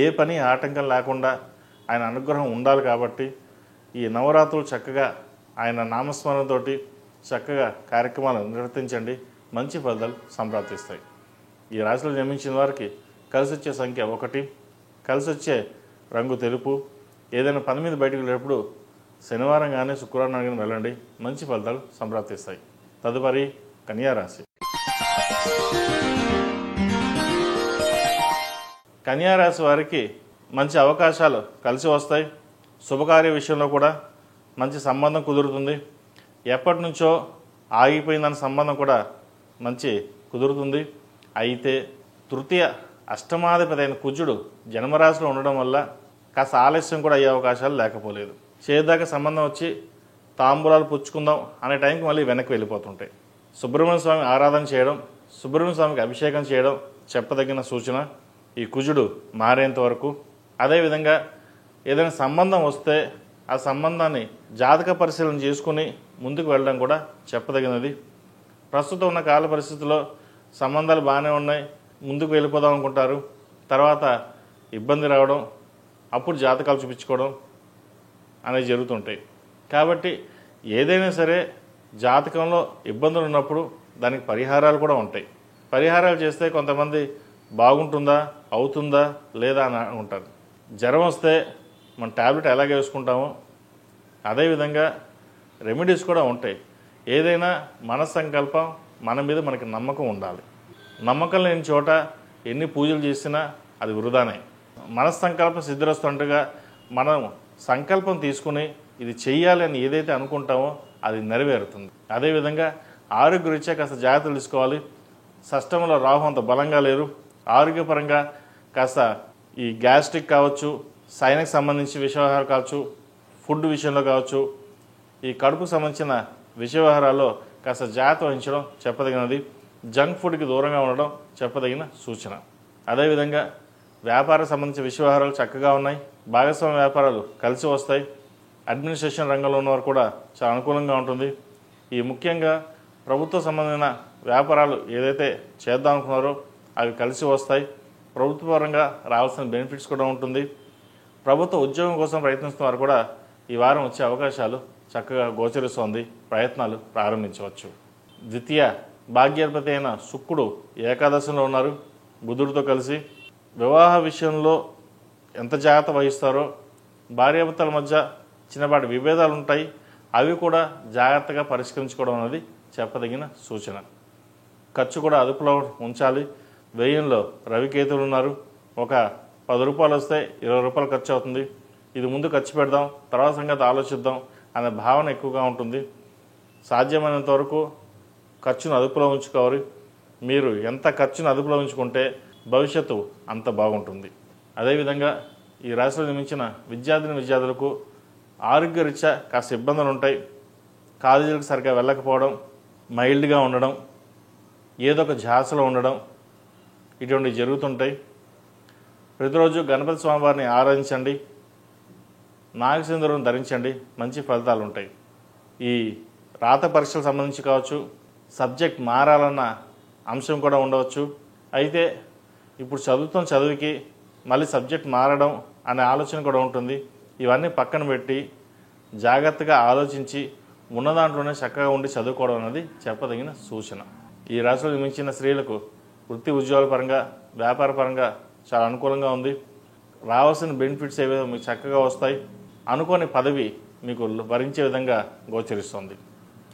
ఏ పని ఆటంకం లేకుండా ఆయన అనుగ్రహం ఉండాలి కాబట్టి ఈ నవరాత్రులు చక్కగా ఆయన నామస్మరణతోటి చక్కగా కార్యక్రమాలు నిర్వర్తించండి. మంచి ఫలితాలు సంప్రాప్తిస్తాయి. ఈ రాశిలో జన్మించిన వారికి కలిసి వచ్చే సంఖ్య 1, కలిసి వచ్చే రంగు తెలుపు. ఏదైనా పని మీద బయటకు వెళ్ళేటప్పుడు శనివారం కానీ శుక్రవారం కానీ వెళ్ళండి. మంచి ఫలితాలు సంప్రాప్తిస్తాయి. తదుపరి కన్యా రాశి. కన్యా రాశి వారికి మంచి అవకాశాలు కలిసి వస్తాయి. శుభకార్య విషయంలో కూడా మంచి సంబంధం కుదురుతుంది. ఎప్పటి నుంచో ఆగిపోయిందన్న సంబంధం కూడా మంచి కుదురుతుంది. అయితే తృతీయ అష్టమాధిపతి అయిన కుజుడు జన్మరాశిలో ఉండడం వల్ల కాస్త ఆలస్యం కూడా అయ్యే అవకాశాలు లేకపోలేదు. చేదాకా సంబంధం వచ్చి తాంబూలాలు పుచ్చుకుందాం అనే టైంకి మళ్ళీ వెనక్కి వెళ్ళిపోతుంటాయి. సుబ్రహ్మణ్య స్వామి ఆరాధన చేయడం, సుబ్రహ్మణ్య స్వామికి అభిషేకం చేయడం చెప్పదగిన సూచన ఈ కుజుడు మారేంత వరకు. అదేవిధంగా ఏదైనా సంబంధం వస్తే ఆ సంబంధాన్ని జాతక పరిశీలన చేసుకుని ముందుకు వెళ్ళడం కూడా చెప్పదగినది. ప్రస్తుతం ఉన్న కాల పరిస్థితుల్లో సంబంధాలు బాగానే ఉన్నాయి, ముందుకు వెళ్ళిపోదాం అనుకుంటారు. తర్వాత ఇబ్బంది రావడం, అప్పుడు జాతకాలు చూపించుకోవడం అనేవి జరుగుతుంటాయి. కాబట్టి ఏదైనా సరే జాతకంలో ఇబ్బందులు ఉన్నప్పుడు దానికి పరిహారాలు కూడా ఉంటాయి. పరిహారాలు చేస్తే కొంతమంది బాగుంటుందా, అవుతుందా లేదా అని అనుకుంటారు. జ్వరం వస్తే మన ట్యాబ్లెట్ ఎలాగ వేసుకుంటామో అదేవిధంగా రెమెడీస్ కూడా ఉంటాయి. ఏదైనా మన సంకల్పం, మన మీద మనకి నమ్మకం ఉండాలి. నమ్మకం లేని చోట ఎన్ని పూజలు చేసినా అది వృధానే. మన సంకల్పం సిద్ధిరస్తుండగా మనం సంకల్పం తీసుకుని ఇది చెయ్యాలి అని ఏదైతే అనుకుంటామో అది నెరవేరుతుంది. అదేవిధంగా ఆరోగ్యరీత్యా కాస్త జాగ్రత్తలు తీసుకోవాలి. షష్టంలో రాహు అంత బలంగా లేరు. ఆరోగ్యపరంగా కాస్త ఈ గ్యాస్ట్రిక్ కావచ్చు, సైనస్కి సంబంధించి విషవ్యవహారాలు కావచ్చు, ఫుడ్ విషయంలో కావచ్చు, ఈ కడుపుకు సంబంధించిన విషవ్యవహారాల్లో కాస్త జాగ్రత్త వహించడం చెప్పదగినది. జంక్ ఫుడ్కి దూరంగా ఉండడం చెప్పదగిన సూచన. అదేవిధంగా వ్యాపార సంబంధించిన విషవ్యవహారాలు చక్కగా ఉన్నాయి. భాగస్వామ్య వ్యాపారాలు కలిసి వస్తాయి. అడ్మినిస్ట్రేషన్ రంగంలో ఉన్నవారు కూడా చాలా అనుకూలంగా ఉంటుంది. ఈ ముఖ్యంగా ప్రభుత్వ సంబంధమైన వ్యాపారాలు ఏదైతే చేద్దాం అనుకున్నారో అవి కలిసి వస్తాయి. ప్రభుత్వ పరంగా రావాల్సిన బెనిఫిట్స్ కూడా ఉంటుంది. ప్రభుత్వ ఉద్యోగం కోసం ప్రయత్నిస్తున్న వారు కూడా ఈ వారం వచ్చే అవకాశాలు చక్కగా గోచరిస్తోంది, ప్రయత్నాలు ప్రారంభించవచ్చు. ద్వితీయ భాగ్యాధిపతి అయిన శుక్రుడు ఏకాదశంలో ఉన్నారు బుధుడితో కలిసి. వివాహ విషయంలో ఎంత జాగ్రత్త వహిస్తారో, భార్యాభర్తల మధ్య చిన్నపాటి విభేదాలు ఉంటాయి, అవి కూడా జాగ్రత్తగా పరిష్కరించుకోవడం అనేది చెప్పదగిన సూచన. ఖర్చు కూడా అదుపులో ఉంచాలి. వ్యయంలో రవికేతులు ఉన్నారు. ఒక 10 రూపాయలు వస్తే 20 రూపాయలు ఖర్చు అవుతుంది. ఇది ముందు ఖర్చు పెడదాం, తర్వాత సంగతి ఆలోచిద్దాం అనే భావన ఎక్కువగా ఉంటుంది. సాధ్యమైనంత వరకు ఖర్చును అదుపులో ఉంచుకోవాలి. మీరు ఎంత ఖర్చును అదుపులో ఉంచుకుంటే భవిష్యత్తు అంత బాగుంటుంది. అదేవిధంగా ఈ రాశిలో జన్మించిన విద్యార్థులకు ఆరోగ్యరీత్యా కాస్త ఇబ్బందులు ఉంటాయి. కాలేజీలకు సరిగ్గా వెళ్ళకపోవడం, మైల్డ్గా ఉండడం, ఏదో ఒక ఝాసలో ఉండడం, ఇటువంటివి జరుగుతుంటాయి. ప్రతిరోజు గణపతి స్వామివారిని ఆరాధించండి, నాగసింధూరం ధరించండి, మంచి ఫలితాలు ఉంటాయి. ఈ రాత పరీక్షలకు సంబంధించి కావచ్చు, సబ్జెక్ట్ మారాలన్న అంశం కూడా ఉండవచ్చు. అయితే ఇప్పుడు చదువుతున్న చదువుకి మళ్ళీ సబ్జెక్ట్ మారడం అనే ఆలోచన కూడా ఉంటుంది. ఇవన్నీ పక్కన పెట్టి జాగ్రత్తగా ఆలోచించి ఉన్న దాంట్లోనే చక్కగా ఉండి చదువుకోవడం అనేది చెప్పదగిన సూచన. ఈ రాశిలో జన్మించిన స్త్రీలకు వృత్తి ఉద్యోగాల పరంగా, వ్యాపార పరంగా చాలా అనుకూలంగా ఉంది. రావాల్సిన బెనిఫిట్స్ ఏవో మీకు చక్కగా వస్తాయి. అనుకోని పదవి మీకు వరించే విధంగా గోచరిస్తుంది.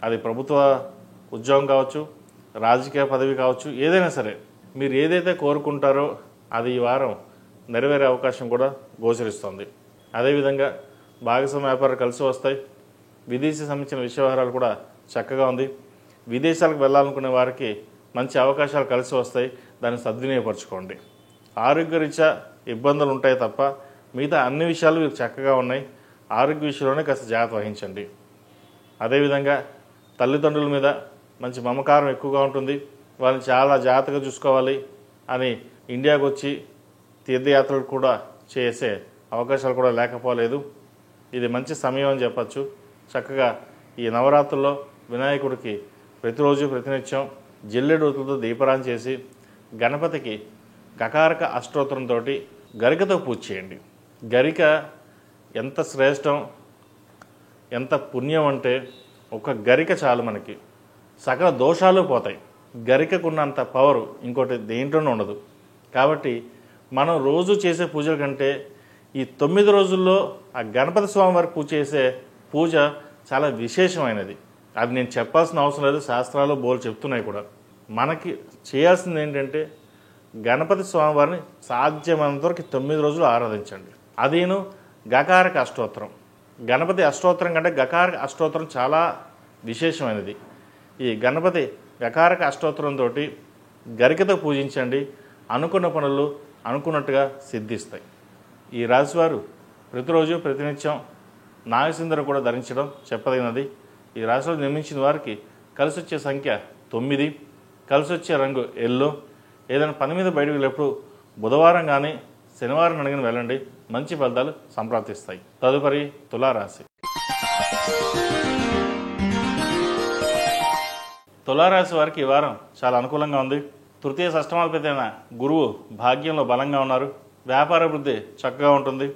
అది ప్రభుత్వ ఉద్యోగం కావచ్చు, రాజకీయ పదవి కావచ్చు, ఏదైనా సరే మీరు ఏదైతే కోరుకుంటారో అది ఈ వారం నెరవేరే అవకాశం కూడా గోచరిస్తుంది. అదేవిధంగా భాగస్వామ్య వ్యాపారాలు కలిసి వస్తాయి. విదేశీ సంబంధించిన విషయవహారాలు కూడా చక్కగా ఉంది. విదేశాలకు వెళ్ళాలనుకునే వారికి మంచి అవకాశాలు కలిసి వస్తాయి, దాన్ని సద్వినియోగపరచుకోండి. ఆరోగ్యరీత్యా ఇబ్బందులు ఉంటాయి తప్ప మిగతా అన్ని విషయాలు మీకు చక్కగా ఉన్నాయి. ఆరోగ్య విషయంలోనే కాస్త జాగ్రత్త వహించండి. అదేవిధంగా తల్లిదండ్రుల మీద మంచి మమకారం ఎక్కువగా ఉంటుంది. వాళ్ళని చాలా జాగ్రత్తగా చూసుకోవాలి అని ఇండియాకు వచ్చి తీర్థయాత్రలు కూడా చేసే అవకాశాలు కూడా లేకపోలేదు. ఇది మంచి సమయం అని చెప్పచ్చు. చక్కగా ఈ నవరాత్రుల్లో వినాయకుడికి ప్రతిరోజు ప్రతినిత్యం జిల్లెడూతులతో దీపారాధన చేసి గణపతికి గకారక అష్టోత్తరంతో గరికతో పూజ చేయండి. గరిక ఎంత శ్రేష్టం, ఎంత పుణ్యం అంటే ఒక గరిక చాలు, మనకి సకల దోషాలు పోతాయి. గరికకున్నంత పవరు ఇంకోటి దేంట్లోనూ ఉండదు. కాబట్టి మనం రోజు చేసే పూజల కంటే ఈ 9 రోజుల్లో ఆ గణపతి స్వామివారికి పూజ చేసే పూజ చాలా విశేషమైనది. అది నేను చెప్పాల్సిన అవసరం లేదు, శాస్త్రాలు బోలు చెప్తున్నాయి కూడా. మనకి చేయాల్సింది ఏంటంటే గణపతి స్వామివారిని సాధ్యమైనంత వరకు 9 రోజులు ఆరాధించండి. అదేను గకారక అష్టోత్తరం. గణపతి అష్టోత్తరం కంటే గకారక అష్టోత్తరం చాలా విశేషమైనది. ఈ గణపతి గకారక అష్టోత్తరంతో గరికతో పూజించండి. అనుకున్న పనులు అనుకున్నట్టుగా సిద్ధిస్తాయి. ఈ రాశివారు ప్రతిరోజు ప్రతినిత్యం నాగసింధూరం కూడా ధరించడం చెప్పదగినది. ఈ రాశిలో నిర్మించిన వారికి కలిసి వచ్చే సంఖ్య 9, కలిసి వచ్చే రంగు ఎల్లో. ఏదైనా పని మీద బయటకు వెళ్ళేప్పుడు బుధవారం కానీ శనివారం అడిగిన వెళ్ళండి, మంచి ఫలితాలు సంప్రాప్తిస్తాయి. తదుపరి తులారాశి. తులారాశి వారికి ఈ వారం చాలా అనుకూలంగా ఉంది. తృతీయ షష్టమాధిపతి అయిన గురువు భాగ్యంలో బలంగా ఉన్నారు. వ్యాపార వృద్ధి చక్కగా ఉంటుంది.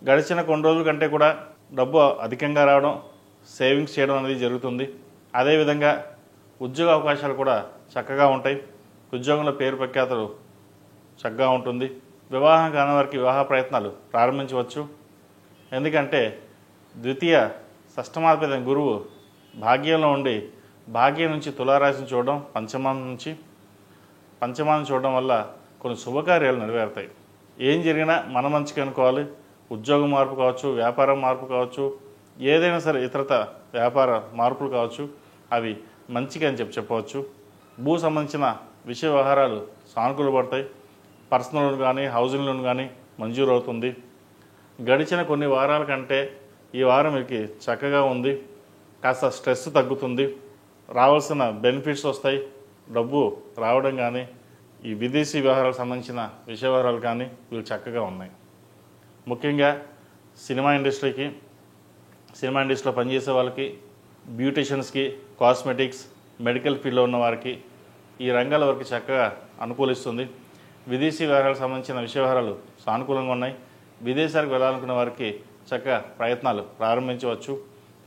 గడిచిన కొన్ని రోజుల కంటే కూడా డబ్బు అధికంగా రావడం, సేవింగ్స్ చేయడం అనేది జరుగుతుంది. అదేవిధంగా ఉద్యోగ అవకాశాలు కూడా చక్కగా ఉంటాయి. ఉద్యోగంలో పేరు ప్రఖ్యాతులు చక్కగా ఉంటుంది. వివాహం కాని వారికి వివాహ ప్రయత్నాలు ప్రారంభించవచ్చు. ఎందుకంటే ద్వితీయ షష్టమాధిపతి గురువు భాగ్యంలో ఉండి భాగ్యం నుంచి తులారాశిని చూడడం, పంచమాన్ని చూడడం వల్ల కొన్ని శుభకార్యాలు నెరవేరుతాయి. ఏం జరిగినా మన మంచికి అనుకోవాలి. ఉద్యోగం మార్పు కావచ్చు, వ్యాపారం మార్పు కావచ్చు, ఏదైనా సరే ఇతరత వ్యాపార మార్పులు కావచ్చు, అవి మంచిగా అని చెప్పవచ్చు. భూ సంబంధించిన విషయ వ్యవహారాలు సానుకూల పడతాయి. పర్సనల్ లోన్ కానీ హౌసింగ్ లోన్ కానీ మంజూరు అవుతుంది. గడిచిన కొన్ని వారాల కంటే ఈ వారం మీకు చక్కగా ఉంది. కాస్త స్ట్రెస్ తగ్గుతుంది. రావాల్సిన బెనిఫిట్స్ వస్తాయి. డబ్బు రావడం కానీ, ఈ విదేశీ వ్యవహారాలకు సంబంధించిన విషయ వ్యవహారాలు కానీ వీళ్ళు చక్కగా ఉన్నాయి. ముఖ్యంగా సినిమా ఇండస్ట్రీలో పనిచేసే వాళ్ళకి, బ్యూటిషియన్స్కి, కాస్మెటిక్స్, మెడికల్ ఫీల్డ్లో ఉన్న వారికి ఈ రంగాల వరకు చక్కగా అనుకూలిస్తుంది. విదేశీ వ్యవహారాలకు సంబంధించిన విషయ వ్యవహారాలు సానుకూలంగా ఉన్నాయి. విదేశాలకు వెళ్ళాలనుకున్న వారికి చక్కగా ప్రయత్నాలు ప్రారంభించవచ్చు.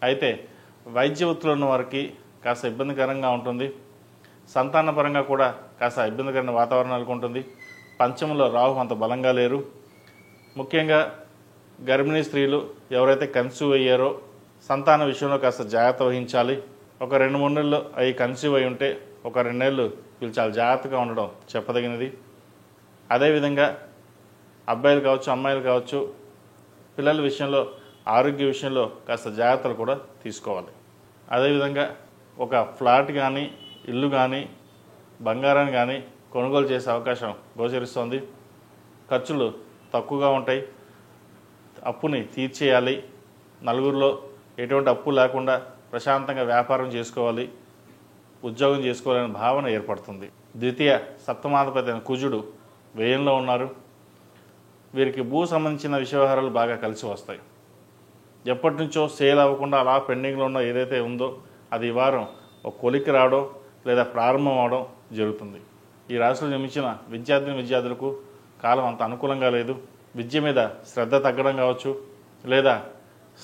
అయితే వైద్య వృత్తిలో ఉన్న వారికి కాస్త ఇబ్బందికరంగా ఉంటుంది. సంతానపరంగా కూడా కాస్త ఇబ్బందికరమైన వాతావరణం నెలకొంటుంది. పంచమంలో రాహు అంత బలంగా లేరు. ముఖ్యంగా గర్భిణీ స్త్రీలు ఎవరైతే కన్సీవ్ అయ్యారో సంతాన విషయంలో కాస్త జాగ్రత్త వహించాలి. ఒక 2-3 నెలలు అవి కన్సీవ్ అయి ఉంటే ఒక 2 నెలలు వీళ్ళు చాలా జాగ్రత్తగా ఉండడం చెప్పదగినది. అదేవిధంగా అబ్బాయిలు కావచ్చు, అమ్మాయిలు కావచ్చు, పిల్లల విషయంలో ఆరోగ్య విషయంలో కాస్త జాగ్రత్తలు కూడా తీసుకోవాలి. అదేవిధంగా ఒక ఫ్లాట్ కానీ, ఇల్లు కానీ, బంగారాన్ని కానీ కొనుగోలు చేసే అవకాశం గోచరిస్తోంది. ఖర్చులు తక్కువగా ఉంటాయి. అప్పుని తీర్చేయాలి. నలుగురిలో ఎటువంటి అప్పు లేకుండా ప్రశాంతంగా వ్యాపారం చేసుకోవాలి, ఉద్యోగం చేసుకోవాలనే భావన ఏర్పడుతుంది. ద్వితీయ సప్తమాధిపతి అయిన కుజుడు వ్యయంలో ఉన్నారు. వీరికి భూ సంబంధించిన వ్యవహారాలు బాగా కలిసి వస్తాయి. ఎప్పటి నుంచో సేల్ అవ్వకుండా అలా పెండింగ్లో ఉన్న ఏదైతే ఉందో అది ఈ వారం ఒక కొలిక్కి రావడం లేదా ప్రారంభం అవడం జరుగుతుంది. ఈ రాశిలో జన్మించిన విద్యార్థులకు కాలం అంత అనుకూలంగా లేదు. విద్య మీద శ్రద్ధ తగ్గడం కావచ్చు, లేదా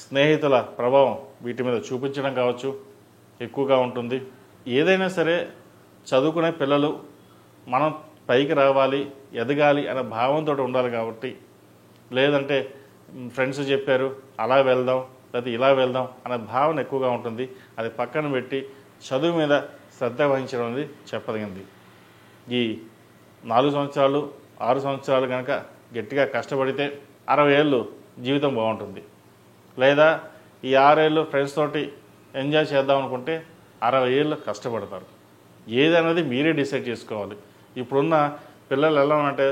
స్నేహితుల ప్రభావం వీటి మీద చూపించడం కావచ్చు ఎక్కువగా ఉంటుంది. ఏదైనా సరే చదువుకునే పిల్లలు మనం పైకి రావాలి, ఎదగాలి అనే భావంతో ఉండాలి. కాబట్టి లేదంటే ఫ్రెండ్స్ చెప్పారు అలా వెళ్దాం లేదా ఇలా వెళ్దాం అనే భావన ఎక్కువగా ఉంటుంది. అది పక్కన పెట్టి చదువు మీద శ్రద్ధ వహించడం అనేది చెప్పదగింది. ఈ 4 సంవత్సరాలు 6 సంవత్సరాలు కనుక గట్టిగా కష్టపడితే 60 ఏళ్ళు జీవితం బాగుంటుంది. లేదా ఈ 6 ఏళ్ళు ఫ్రెండ్స్ తోటి ఎంజాయ్ చేద్దాం అనుకుంటే 60 ఏళ్ళు కష్టపడతారు. ఏదనేది మీరే డిసైడ్ చేసుకోవాలి. ఇప్పుడున్న పిల్లలు ఎలా అంటే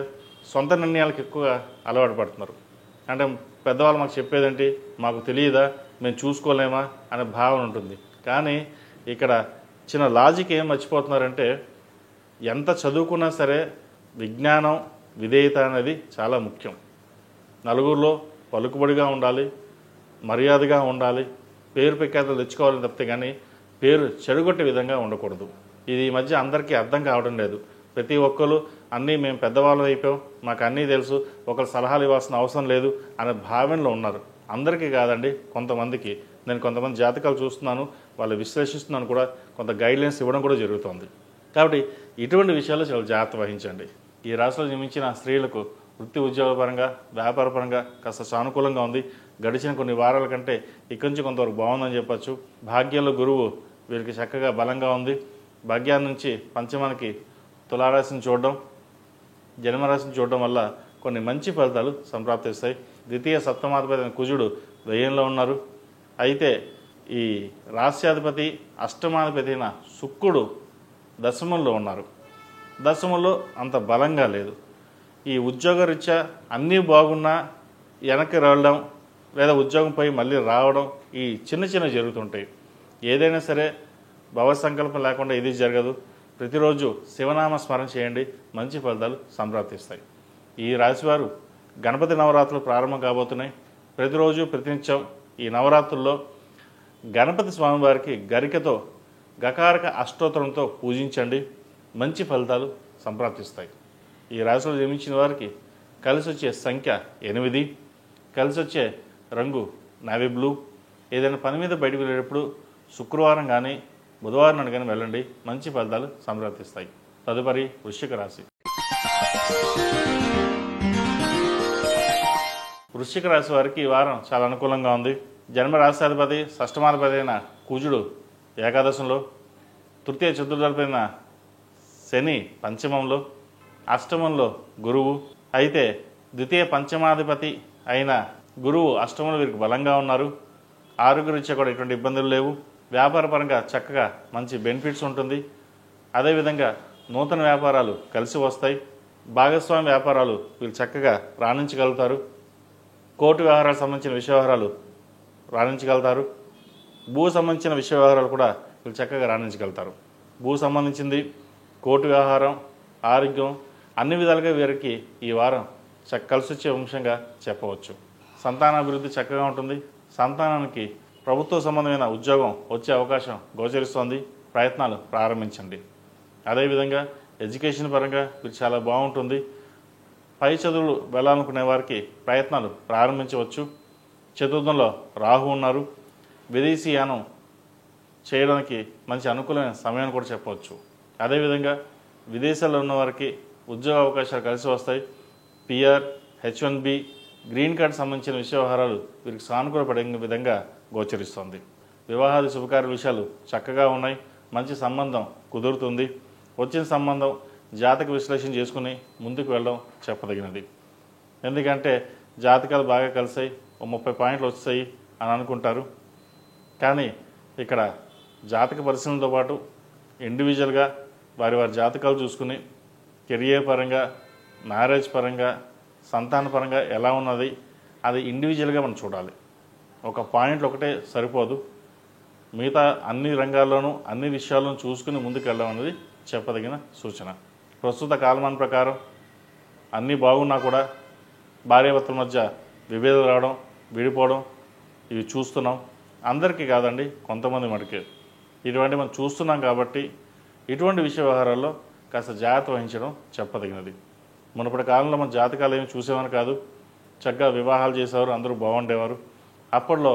సొంత నిర్ణయాలకు ఎక్కువగా అలవాటు పడుతున్నారు. అంటే పెద్దవాళ్ళు మాకు చెప్పేదేంటి, మాకు తెలియదా, మేము చూసుకోలేమా అనే భావన ఉంటుంది. కానీ ఇక్కడ చిన్న లాజిక్ ఏం మర్చిపోతున్నారంటే ఎంత చదువుకున్నా సరే విజ్ఞానం, విధేయత అనేది చాలా ముఖ్యం. నలుగురిలో పలుకుబడిగా ఉండాలి, మర్యాదగా ఉండాలి, పేరు ప్రఖ్యాతలు తెచ్చుకోవాలని తప్పితే కానీ పేరు చెడుగొట్టే విధంగా ఉండకూడదు. ఇది ఈ మధ్య అందరికీ అర్థం కావడం లేదు. ప్రతి ఒక్కరు అన్నీ మేము పెద్దవాళ్ళం అయిపోయాం, మాకు అన్నీ తెలుసు, ఒకరు సలహాలు ఇవ్వాల్సిన అవసరం లేదు అనే భావనలో ఉన్నారు. అందరికీ కాదండి, కొంతమందికి. నేను కొంతమంది జాతకాలు చూస్తున్నాను, వాళ్ళు విశ్లేషిస్తున్నాను కూడా, కొంత గైడ్లైన్స్ ఇవ్వడం కూడా జరుగుతుంది. కాబట్టి ఇటువంటి విషయాల్లో చాలా జాగ్రత్త వహించండి. ఈ రాశిలో జన్మించిన స్త్రీలకు వృత్తి ఉద్యోగపరంగా, వ్యాపారపరంగా కాస్త సానుకూలంగా ఉంది. గడిచిన కొన్ని వారాల కంటే ఇక్కడి నుంచి కొంతవరకు బాగుందని చెప్పచ్చు. భాగ్యంలో గురువు వీరికి చక్కగా బలంగా ఉంది. భాగ్యాన్ని నుంచి పంచమానికి తులారాశిని చూడడం, జన్మరాశిని చూడడం వల్ల కొన్ని మంచి ఫలితాలు సంప్రాప్తిస్తాయి. ద్వితీయ సప్తమాధిపతి కుజుడు వ్యయంలో ఉన్నారు. అయితే ఈ రాశ్యాధిపతి అష్టమాధిపతి అయిన శుక్రుడు దశమంలో ఉన్నారు. దశమంలో అంత బలంగా లేదు. ఈ ఉద్యోగరీత్యా అన్నీ బాగున్నా వెనక్కి రావడం లేదా ఉద్యోగంపై మళ్ళీ రావడం ఈ చిన్న జరుగుతుంటాయి. ఏదైనా సరే భవసంకల్పం లేకుండా ఇది జరగదు. ప్రతిరోజు శివనామ స్మరణ చేయండి, మంచి ఫలితాలు సంప్రాప్తిస్తాయి. ఈ రాశివారు గణపతి నవరాత్రులు ప్రారంభం కాబోతున్నాయి. ప్రతిరోజు ప్రతినిత్యం ఈ నవరాత్రుల్లో గణపతి స్వామివారికి గరికతో గకారక అష్టోత్తరంతో పూజించండి, మంచి ఫలితాలు సంప్రాప్తిస్తాయి. ఈ రాశిలో జన్మించిన వారికి కలిసి వచ్చే సంఖ్య 8, కలిసి వచ్చే రంగు నావీ బ్లూ. ఏదైనా పని మీద బయటకు వెళ్ళేటప్పుడు శుక్రవారం కానీ బుధవారం నాడు కానీ వెళ్ళండి, మంచి ఫలితాలు సంప్రాప్తిస్తాయి. తదుపరి వృశ్చిక రాశి. వృశ్చిక రాశి వారికి ఈ వారం చాలా అనుకూలంగా ఉంది. జన్మరాశ్యాధిపతి షష్టమాధిపతి అయిన కుజుడు ఏకాదశంలో, తృతీయ చతుర్థాధిపతి అయిన శని పంచమంలో, అష్టమంలో గురువు. అయితే ద్వితీయ పంచమాధిపతి అయిన గురువు అష్టమంలో వీరికి బలంగా ఉన్నారు. ఆరోగ్యరీత్యా కూడా ఎటువంటి ఇబ్బందులు లేవు. వ్యాపారపరంగా చక్కగా మంచి బెనిఫిట్స్ ఉంటుంది. అదేవిధంగా నూతన వ్యాపారాలు కలిసి వస్తాయి. భాగస్వామి వ్యాపారాలు వీళ్ళు చక్కగా రాణించగలుగుతారు. కోర్టు వ్యవహారాలకు సంబంధించిన వ్యవహారాలు రాణించగలుగుతారు. భూ సంబంధించిన వ్యవహారాలు కూడా వీళ్ళు చక్కగా రాణించగలుగుతారు. భూ సంబంధించింది, కోర్టు వ్యవహారం, ఆరోగ్యం అన్ని విధాలుగా వీరికి ఈ వారం కలిసి వచ్చే అంశంగా చెప్పవచ్చు. సంతానాభివృద్ధి చక్కగా ఉంటుంది. సంతానానికి ప్రభుత్వ సంబంధమైన ఉద్యోగం వచ్చే అవకాశం గోచరిస్తోంది. ప్రయత్నాలు ప్రారంభించండి. అదేవిధంగా ఎడ్యుకేషన్ పరంగా వీరు చాలా బాగుంటుంది. పై చదువులు వెళ్ళాలనుకునే వారికి ప్రయత్నాలు ప్రారంభించవచ్చు. చతుర్థంలో రాహు ఉన్నారు. విదేశీయానం చేయడానికి మంచి అనుకూలమైన సమయం కూడా చెప్పవచ్చు. అదేవిధంగా విదేశాల్లో ఉన్న వారికి ఉద్యోగ అవకాశాలు కలిసి వస్తాయి. పిఆర్, H1B, గ్రీన్ కార్డ్ సంబంధించిన విషయ వ్యవహారాలు వీరికి సానుకూలపడే విధంగా గోచరిస్తుంది. వివాహాది శుభకార్య విషయాలు చక్కగా ఉన్నాయి. మంచి సంబంధం కుదురుతుంది. వచ్చిన సంబంధం జాతక విశ్లేషణ చేసుకుని ముందుకు వెళ్ళడం చెప్పదగినది. ఎందుకంటే జాతకాలు బాగా కలిసాయి, 30 పాయింట్లు వచ్చాయి అని అనుకుంటారు. కానీ ఇక్కడ జాతక పరిశీలనతో పాటు ఇండివిజువల్గా వారి జాతకాలు చూసుకుని కెరియర్ పరంగా, మ్యారేజ్ పరంగా, సంతాన పరంగా ఎలా ఉన్నది అది ఇండివిజువల్గా మనం చూడాలి. ఒక పాయింట్లు ఒకటే సరిపోదు. మిగతా అన్ని రంగాల్లోనూ అన్ని విషయాలను చూసుకుని ముందుకు వెళ్ళడం అనేది చెప్పదగిన సూచన. ప్రస్తుత కాలమాన ప్రకారం అన్నీ బాగున్నా కూడా భార్యాభర్తల మధ్య విభేదాలు రావడం, విడిపోవడం ఇవి చూస్తున్నాం. అందరికీ కాదండి, కొంతమంది మటుకే ఇటువంటి మనం చూస్తున్నాం. కాబట్టి ఇటువంటి విషయ వ్యవహారాల్లో కాస్త జాగ్రత్త వహించడం చెప్పదగినది. మునుపటి కాలంలో మన జాతకాలు ఏమి చూసేవారు కాదు. చక్కగా వివాహాలు చేసేవారు, అందరూ బాగుండేవారు. అప్పట్లో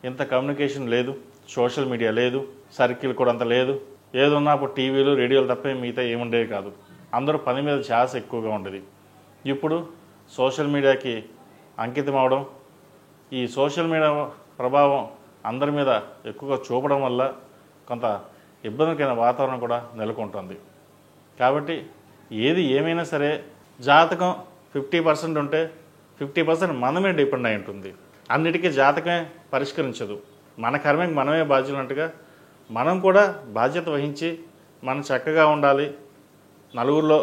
ఇంత కమ్యూనికేషన్ లేదు, సోషల్ మీడియా లేదు, సర్కిల్ కూడా అంత లేదు. ఏదున్నా అప్పుడు టీవీలు, రేడియోలు తప్ప మిగతా ఏముండేవి కాదు. అందరూ పని మీద ఛాన్స్ ఎక్కువగా ఉండేది. ఇప్పుడు సోషల్ మీడియాకి అంకితం అవడం, ఈ సోషల్ మీడియా ప్రభావం అందరి మీద ఎక్కువగా చూపడం వల్ల కొంత ఇబ్బందికరమైన వాతావరణం కూడా నెలకొంటుంది. కాబట్టి ఏది ఏమైనా సరే జాతకం 50% ఉంటే 50% మనమే డిపెండ్ అయి ఉంటుంది. అన్నిటికీ జాతకమే పరిష్కరించదు. మన కర్మకి మనమే బాధ్యులంటగా మనం కూడా బాధ్యత వహించి మనం చక్కగా ఉండాలి, నలుగురిలో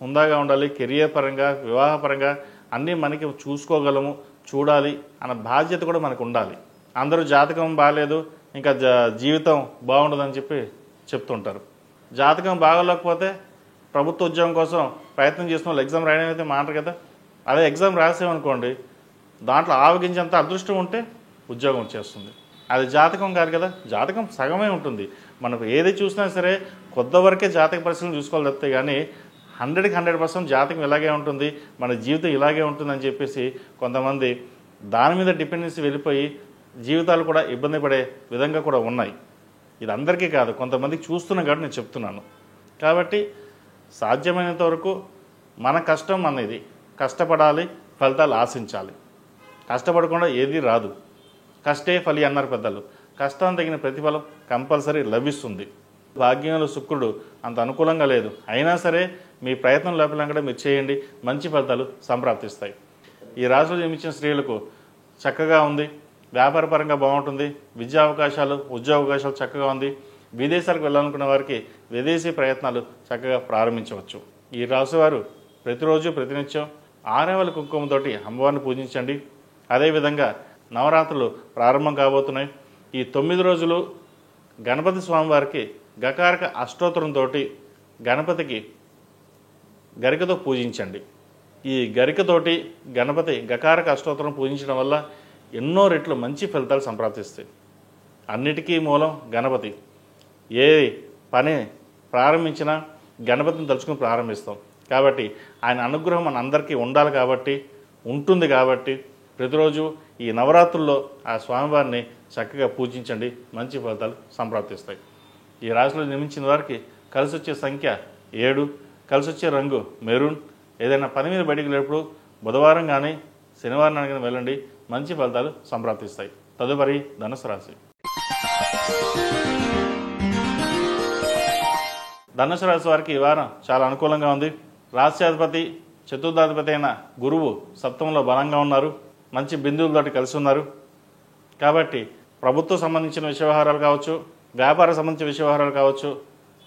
హుందాగా ఉండాలి, కెరియర్ పరంగా, వివాహ పరంగా అన్నీ మనకి చూసుకోగలము, చూడాలి అన్న బాధ్యత కూడా మనకు ఉండాలి. అందరూ జాతకం బాగాలేదు, ఇంకా జీవితం బాగుండదని చెప్పి చెప్తుంటారు. జాతకం బాగోలేకపోతే ప్రభుత్వ ఉద్యోగం కోసం ప్రయత్నం చేసిన వాళ్ళు ఎగ్జామ్ రాయడం అయితే మాటరు కదా. అదే ఎగ్జామ్ రాసామనుకోండి, దాంట్లో ఆవగించేంత అదృష్టం ఉంటే ఉద్యోగం వచ్చేస్తుంది. అది జాతకం కాదు కదా. జాతకం సగమే ఉంటుంది. మనకు ఏది చూసినా సరే కొంతవరకే జాతక పరిస్థితులు చూసుకోవాలి తప్పితే కానీ 100కి 100% జాతకం ఇలాగే ఉంటుంది, మన జీవితం ఇలాగే ఉంటుందని చెప్పేసి కొంతమంది దాని మీద డిపెండెన్సీ వెళ్ళిపోయి జీవితాలు కూడా ఇబ్బంది పడే విధంగా కూడా ఉన్నాయి. ఇది అందరికీ కాదు, కొంతమందికి చూస్తున్నాం కాబట్టి నేను చెప్తున్నాను. కాబట్టి సాధ్యమైనంత వరకు మన కష్టం అనేది, కష్టపడాలి, ఫలితాలు ఆశించాలి. కష్టపడకుండా ఏది రాదు. కష్టే ఫలి అన్నారు పెద్దలు. కష్టం తగిన ప్రతిఫలం కంపల్సరీ లభిస్తుంది. భాగ్యంలో శుక్రుడు అంత అనుకూలంగా లేదు, అయినా సరే మీ ప్రయత్నం లోపలంగా మీరు చేయండి, మంచి ఫలితాలు సంప్రాప్తిస్తాయి. ఈ రాశిలో జన్మించిన స్త్రీలకు చక్కగా ఉంది, వ్యాపారపరంగా బాగుంటుంది, విద్యా అవకాశాలు, ఉద్యోగ అవకాశాలు చక్కగా ఉంది. విదేశాలకు వెళ్ళాలనుకున్న వారికి విదేశీ ప్రయత్నాలు చక్కగా ప్రారంభించవచ్చు. ఈ రాశివారు ప్రతిరోజు ప్రతినిత్యం ఆరేవల కుంకుమతోటి అమ్మవారిని పూజించండి. అదేవిధంగా నవరాత్రులు ప్రారంభం కాబోతున్నాయి. ఈ 9 రోజులు గణపతి స్వామివారికి గకారక అష్టోత్తరంతో గణపతికి గరికతో పూజించండి. ఈ గరికతోటి గణపతి గకారక అష్టోత్తరం పూజించడం వల్ల ఎన్నో రెట్లు మంచి ఫలితాలు సంప్రాప్తిస్తాయి. అన్నిటికీ మూలం గణపతి. ఏ పని ప్రారంభించినా గణపతిని తలుచుకుని ప్రారంభిస్తాం. కాబట్టి ఆయన అనుగ్రహం మన అందరికీ ఉండాలి కాబట్టి, ఉంటుంది కాబట్టి ప్రతిరోజు ఈ నవరాత్రుల్లో ఆ స్వామివారిని చక్కగా పూజించండి, మంచి ఫలితాలు సంప్రాప్తిస్తాయి. ఈ రాశిలో నిర్మించిన వారికి కలిసి వచ్చే సంఖ్య 7, కలిసి వచ్చే రంగు మెరూన్. ఏదైనా పని మీద బయటికి వెళ్ళేప్పుడు బుధవారం కానీ శనివారం కానీ వెళ్ళండి, మంచి ఫలితాలు సంప్రాప్తిస్తాయి. తదుపరి ధనుసు రాశి. ధనుసు రాశి వారికి ఈ వారం చాలా అనుకూలంగా ఉంది. రాశ్యాధిపతి, చతుర్థాధిపతి అయిన గురువు సప్తమంలో బలంగా ఉన్నారు, మంచి బిందువులతోటి కలిసి ఉన్నారు. కాబట్టి ప్రభుత్వం సంబంధించిన విషయ వ్యవహారాలు కావచ్చు, వ్యాపార సంబంధించిన విషయ వ్యవహారాలు కావచ్చు,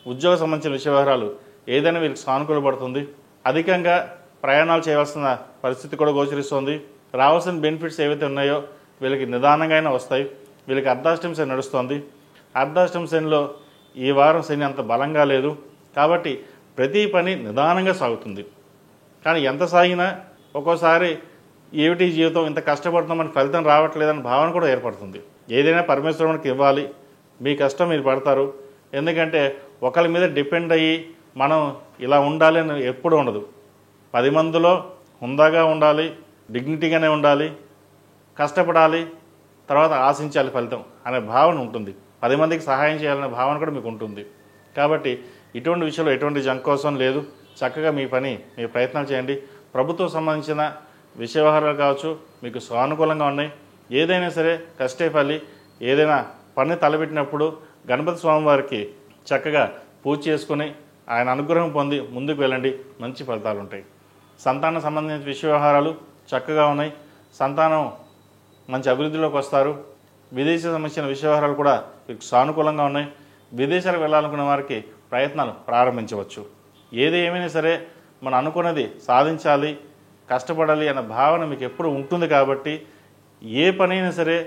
ఉద్యోగ సంబంధించిన విషయ వ్యవహారాలు ఏదైనా వీరికి సానుకూలపడుతుంది. అధికంగా ప్రయాణాలు చేయవలసిన పరిస్థితి కూడా గోచరిస్తుంది. రావాల్సిన బెనిఫిట్స్ ఏవైతే ఉన్నాయో వీళ్ళకి నిదానంగా అయినా వస్తాయి. వీళ్ళకి అర్ధాష్టమి శని నడుస్తుంది. అర్ధాష్టమి శనిలో ఈ వారం శని అంత బలంగా లేదు కాబట్టి ప్రతి పని నిదానంగా సాగుతుంది. కానీ ఎంత సాగినా ఒక్కోసారి ఏమిటి జీవితం, ఇంత కష్టపడుతున్నామని ఫలితం రావట్లేదని భావన కూడా ఏర్పడుతుంది. ఏదైనా పరమేశ్వరునికి ఇవ్వాలి, మీ కష్టం మీరు పడతారు. ఎందుకంటే ఒకరి మీద డిపెండ్ అయ్యి మనం ఇలా ఉండాలి అని ఎప్పుడు ఉండదు. 10 మందిలో హుందాగా ఉండాలి, డిగ్నిటీగానే ఉండాలి, కష్టపడాలి, తర్వాత ఆశించాలి ఫలితం అనే భావన ఉంటుంది. 10 మందికి సహాయం చేయాలనే భావన కూడా మీకు ఉంటుంది. కాబట్టి ఇటువంటి విషయంలో ఎటువంటి జంక్ కోసం లేదు. చక్కగా మీ పని మీ ప్రయత్నాలు చేయండి. ప్రభుత్వం సంబంధించిన విషయ వ్యవహారాలు కావచ్చు మీకు సానుకూలంగా ఉన్నాయి. ఏదైనా సరే కష్టే ఫలి. ఏదైనా పని తలపెట్టినప్పుడు గణపతి స్వామివారికి చక్కగా పూజ చేసుకుని ఆయన అనుగ్రహం పొంది ముందుకు వెళ్ళండి. మంచి ఫలితాలు ఉంటాయి. సంతానం సంబంధించిన విషయ వ్యవహారాలు చక్కగా ఉన్నాయి. సంతానం మంచి అభివృద్ధిలోకి వస్తారు. విదేశీ సంబంధించిన విషయ వ్యవహారాలు కూడా మీకు సానుకూలంగా ఉన్నాయి. విదేశాలకు వెళ్ళాలనుకున్న వారికి ప్రయత్నాలు ప్రారంభించవచ్చు. ఏది ఏమైనా సరే మనం అనుకున్నది సాధించాలి, కష్టపడాలి అన్న భావన మీకు ఎప్పుడు ఉంటుంది. కాబట్టి ఏ పనైనా సరే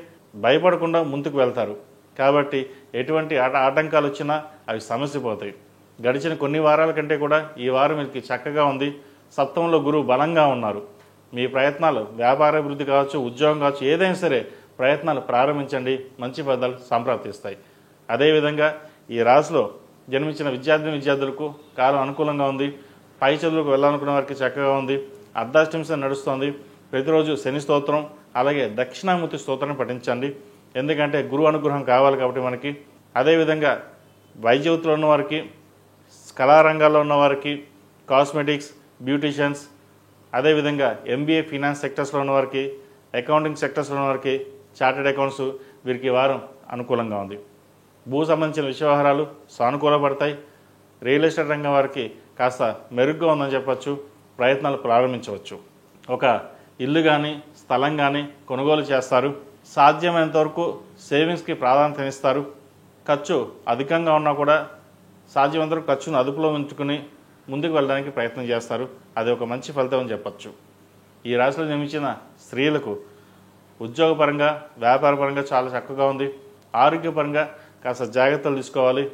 భయపడకుండా ముందుకు వెళ్తారు. కాబట్టి ఎటువంటి ఆటంకాలు వచ్చినా అవి సమస్యపోతాయి. గడిచిన కొన్ని వారాల కంటే కూడా ఈ వారం మీకు చక్కగా ఉంది. సప్తమంలో గురువు బలంగా ఉన్నారు. మీ ప్రయత్నాలు వ్యాపారాభివృద్ధి కావచ్చు, ఉద్యోగం కావచ్చు, ఏదైనా సరే ప్రయత్నాలు ప్రారంభించండి. మంచి ఫలితాలు సంప్రాప్తిస్తాయి. అదేవిధంగా ఈ రాశిలో జన్మించిన విద్యార్థులకు కాలం అనుకూలంగా ఉంది. పై చదువులకు వెళ్ళాలనుకున్న వారికి చక్కగా ఉంది. అర్ధాష్టమి నడుస్తుంది. ప్రతిరోజు శని స్తోత్రం అలాగే దక్షిణామూర్తి స్తోత్రాన్ని పఠించండి. ఎందుకంటే గురువు అనుగ్రహం కావాలి కాబట్టి మనకి. అదేవిధంగా వైద్య వృత్తిలో ఉన్నవారికి, కళారంగాల్లో ఉన్నవారికి, కాస్మెటిక్స్, బ్యూటీషియన్స్, అదేవిధంగా ఎంబీఏ ఫినాన్స్ సెక్టర్స్లో ఉన్నవారికి, అకౌంటింగ్ సెక్టర్స్లో ఉన్నవారికి, చార్టెడ్ అకౌంట్స్ వీరికి వారం అనుకూలంగా ఉంది. భూ సంబంధించిన విషయ వ్యవహారాలు సానుకూలపడతాయి. రియల్ ఎస్టేట్ రంగం వారికి కాస్త మెరుగ్గా ఉందని చెప్పచ్చు. ప్రయత్నాలు ప్రారంభించవచ్చు. ఒక ఇల్లు కానీ స్థలం కానీ కొనుగోలు చేస్తారు. సాధ్యమైనంత వరకు సేవింగ్స్కి ప్రాధాన్యత ఇస్తారు. ఖర్చు అధికంగా ఉన్నా కూడా సాధ్యమైనంత వరకు ఖర్చును అదుపులో ఉంచుకుని ముందుకు వెళ్ళడానికి ప్రయత్నం చేస్తారు. అది ఒక మంచి ఫలితం అని చెప్పచ్చు. ఈ రాశిలో జన్మించిన స్త్రీలకు ఉద్యోగపరంగా వ్యాపారపరంగా చాలా చక్కగా ఉంది. ఆరోగ్యపరంగా కాస్త జాగ్రత్తలు తీసుకోవాలి.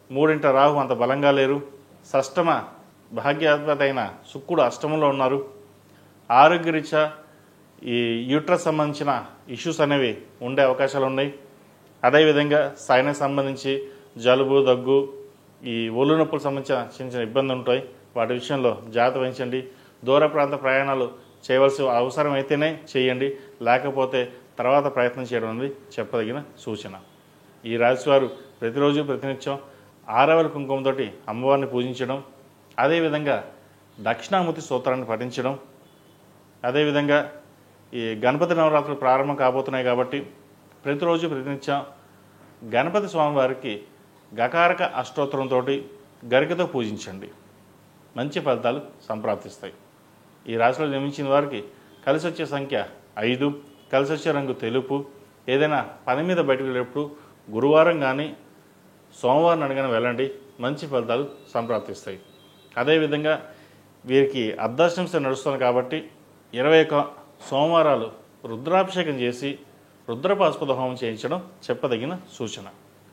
3 రాహు అంత బలంగా లేరు. షష్టమ భాగ్యాధిపతి అయిన శుక్రుడు అష్టమంలో ఉన్నారు. ఆరోగ్యరీత్యా ఈ యూట్రస్ సంబంధించిన ఇష్యూస్ అనేవి ఉండే అవకాశాలు ఉన్నాయి. అదేవిధంగా సైనస్ సంబంధించి జలుబు, దగ్గు, ఈ ఒళ్ళు నొప్పులకు సంబంధించిన చిన్న చిన్న ఇబ్బందులు ఉంటాయి. వాటి విషయంలో జాగ్రత్త వహించండి. దూర ప్రాంత ప్రయాణాలు చేయవలసిన అవసరం అయితేనే చేయండి. లేకపోతే తర్వాత ప్రయత్నం చేయడం అనేది చెప్పదగిన సూచన. ఈ రాశివారు ప్రతిరోజు ప్రతినిత్యం ఆరవెల కుంకుమతోటి అమ్మవారిని పూజించడం, అదేవిధంగా దక్షిణామూర్తి స్తోత్రాన్ని పఠించడం, అదేవిధంగా ఈ గణపతి నవరాత్రులు ప్రారంభం కాబోతున్నాయి కాబట్టి ప్రతిరోజు ప్రతినిత్యం గణపతి స్వామివారికి గకారక అష్టోత్తరంతో గరికతో పూజించండి. మంచి ఫలితాలు సంప్రాప్తిస్తాయి. ఈ రాశిలో జన్మించిన వారికి కలిసి వచ్చే సంఖ్య 5, కలిసి వచ్చే రంగు తెలుపు. ఏదైనా పని మీద బయటకు వెళ్ళేటప్పుడు గురువారం కానీ సోమవారం అడిగిన వెళ్ళండి. మంచి ఫలితాలు సంప్రాప్తిస్తాయి. అదేవిధంగా వీరికి అర్ధాష్టమి నడుస్తుంది కాబట్టి 21 సోమవారాలు రుద్రాభిషేకం చేసి రుద్రపాశుపత హోమం చేయించడం చెప్పదగిన సూచన.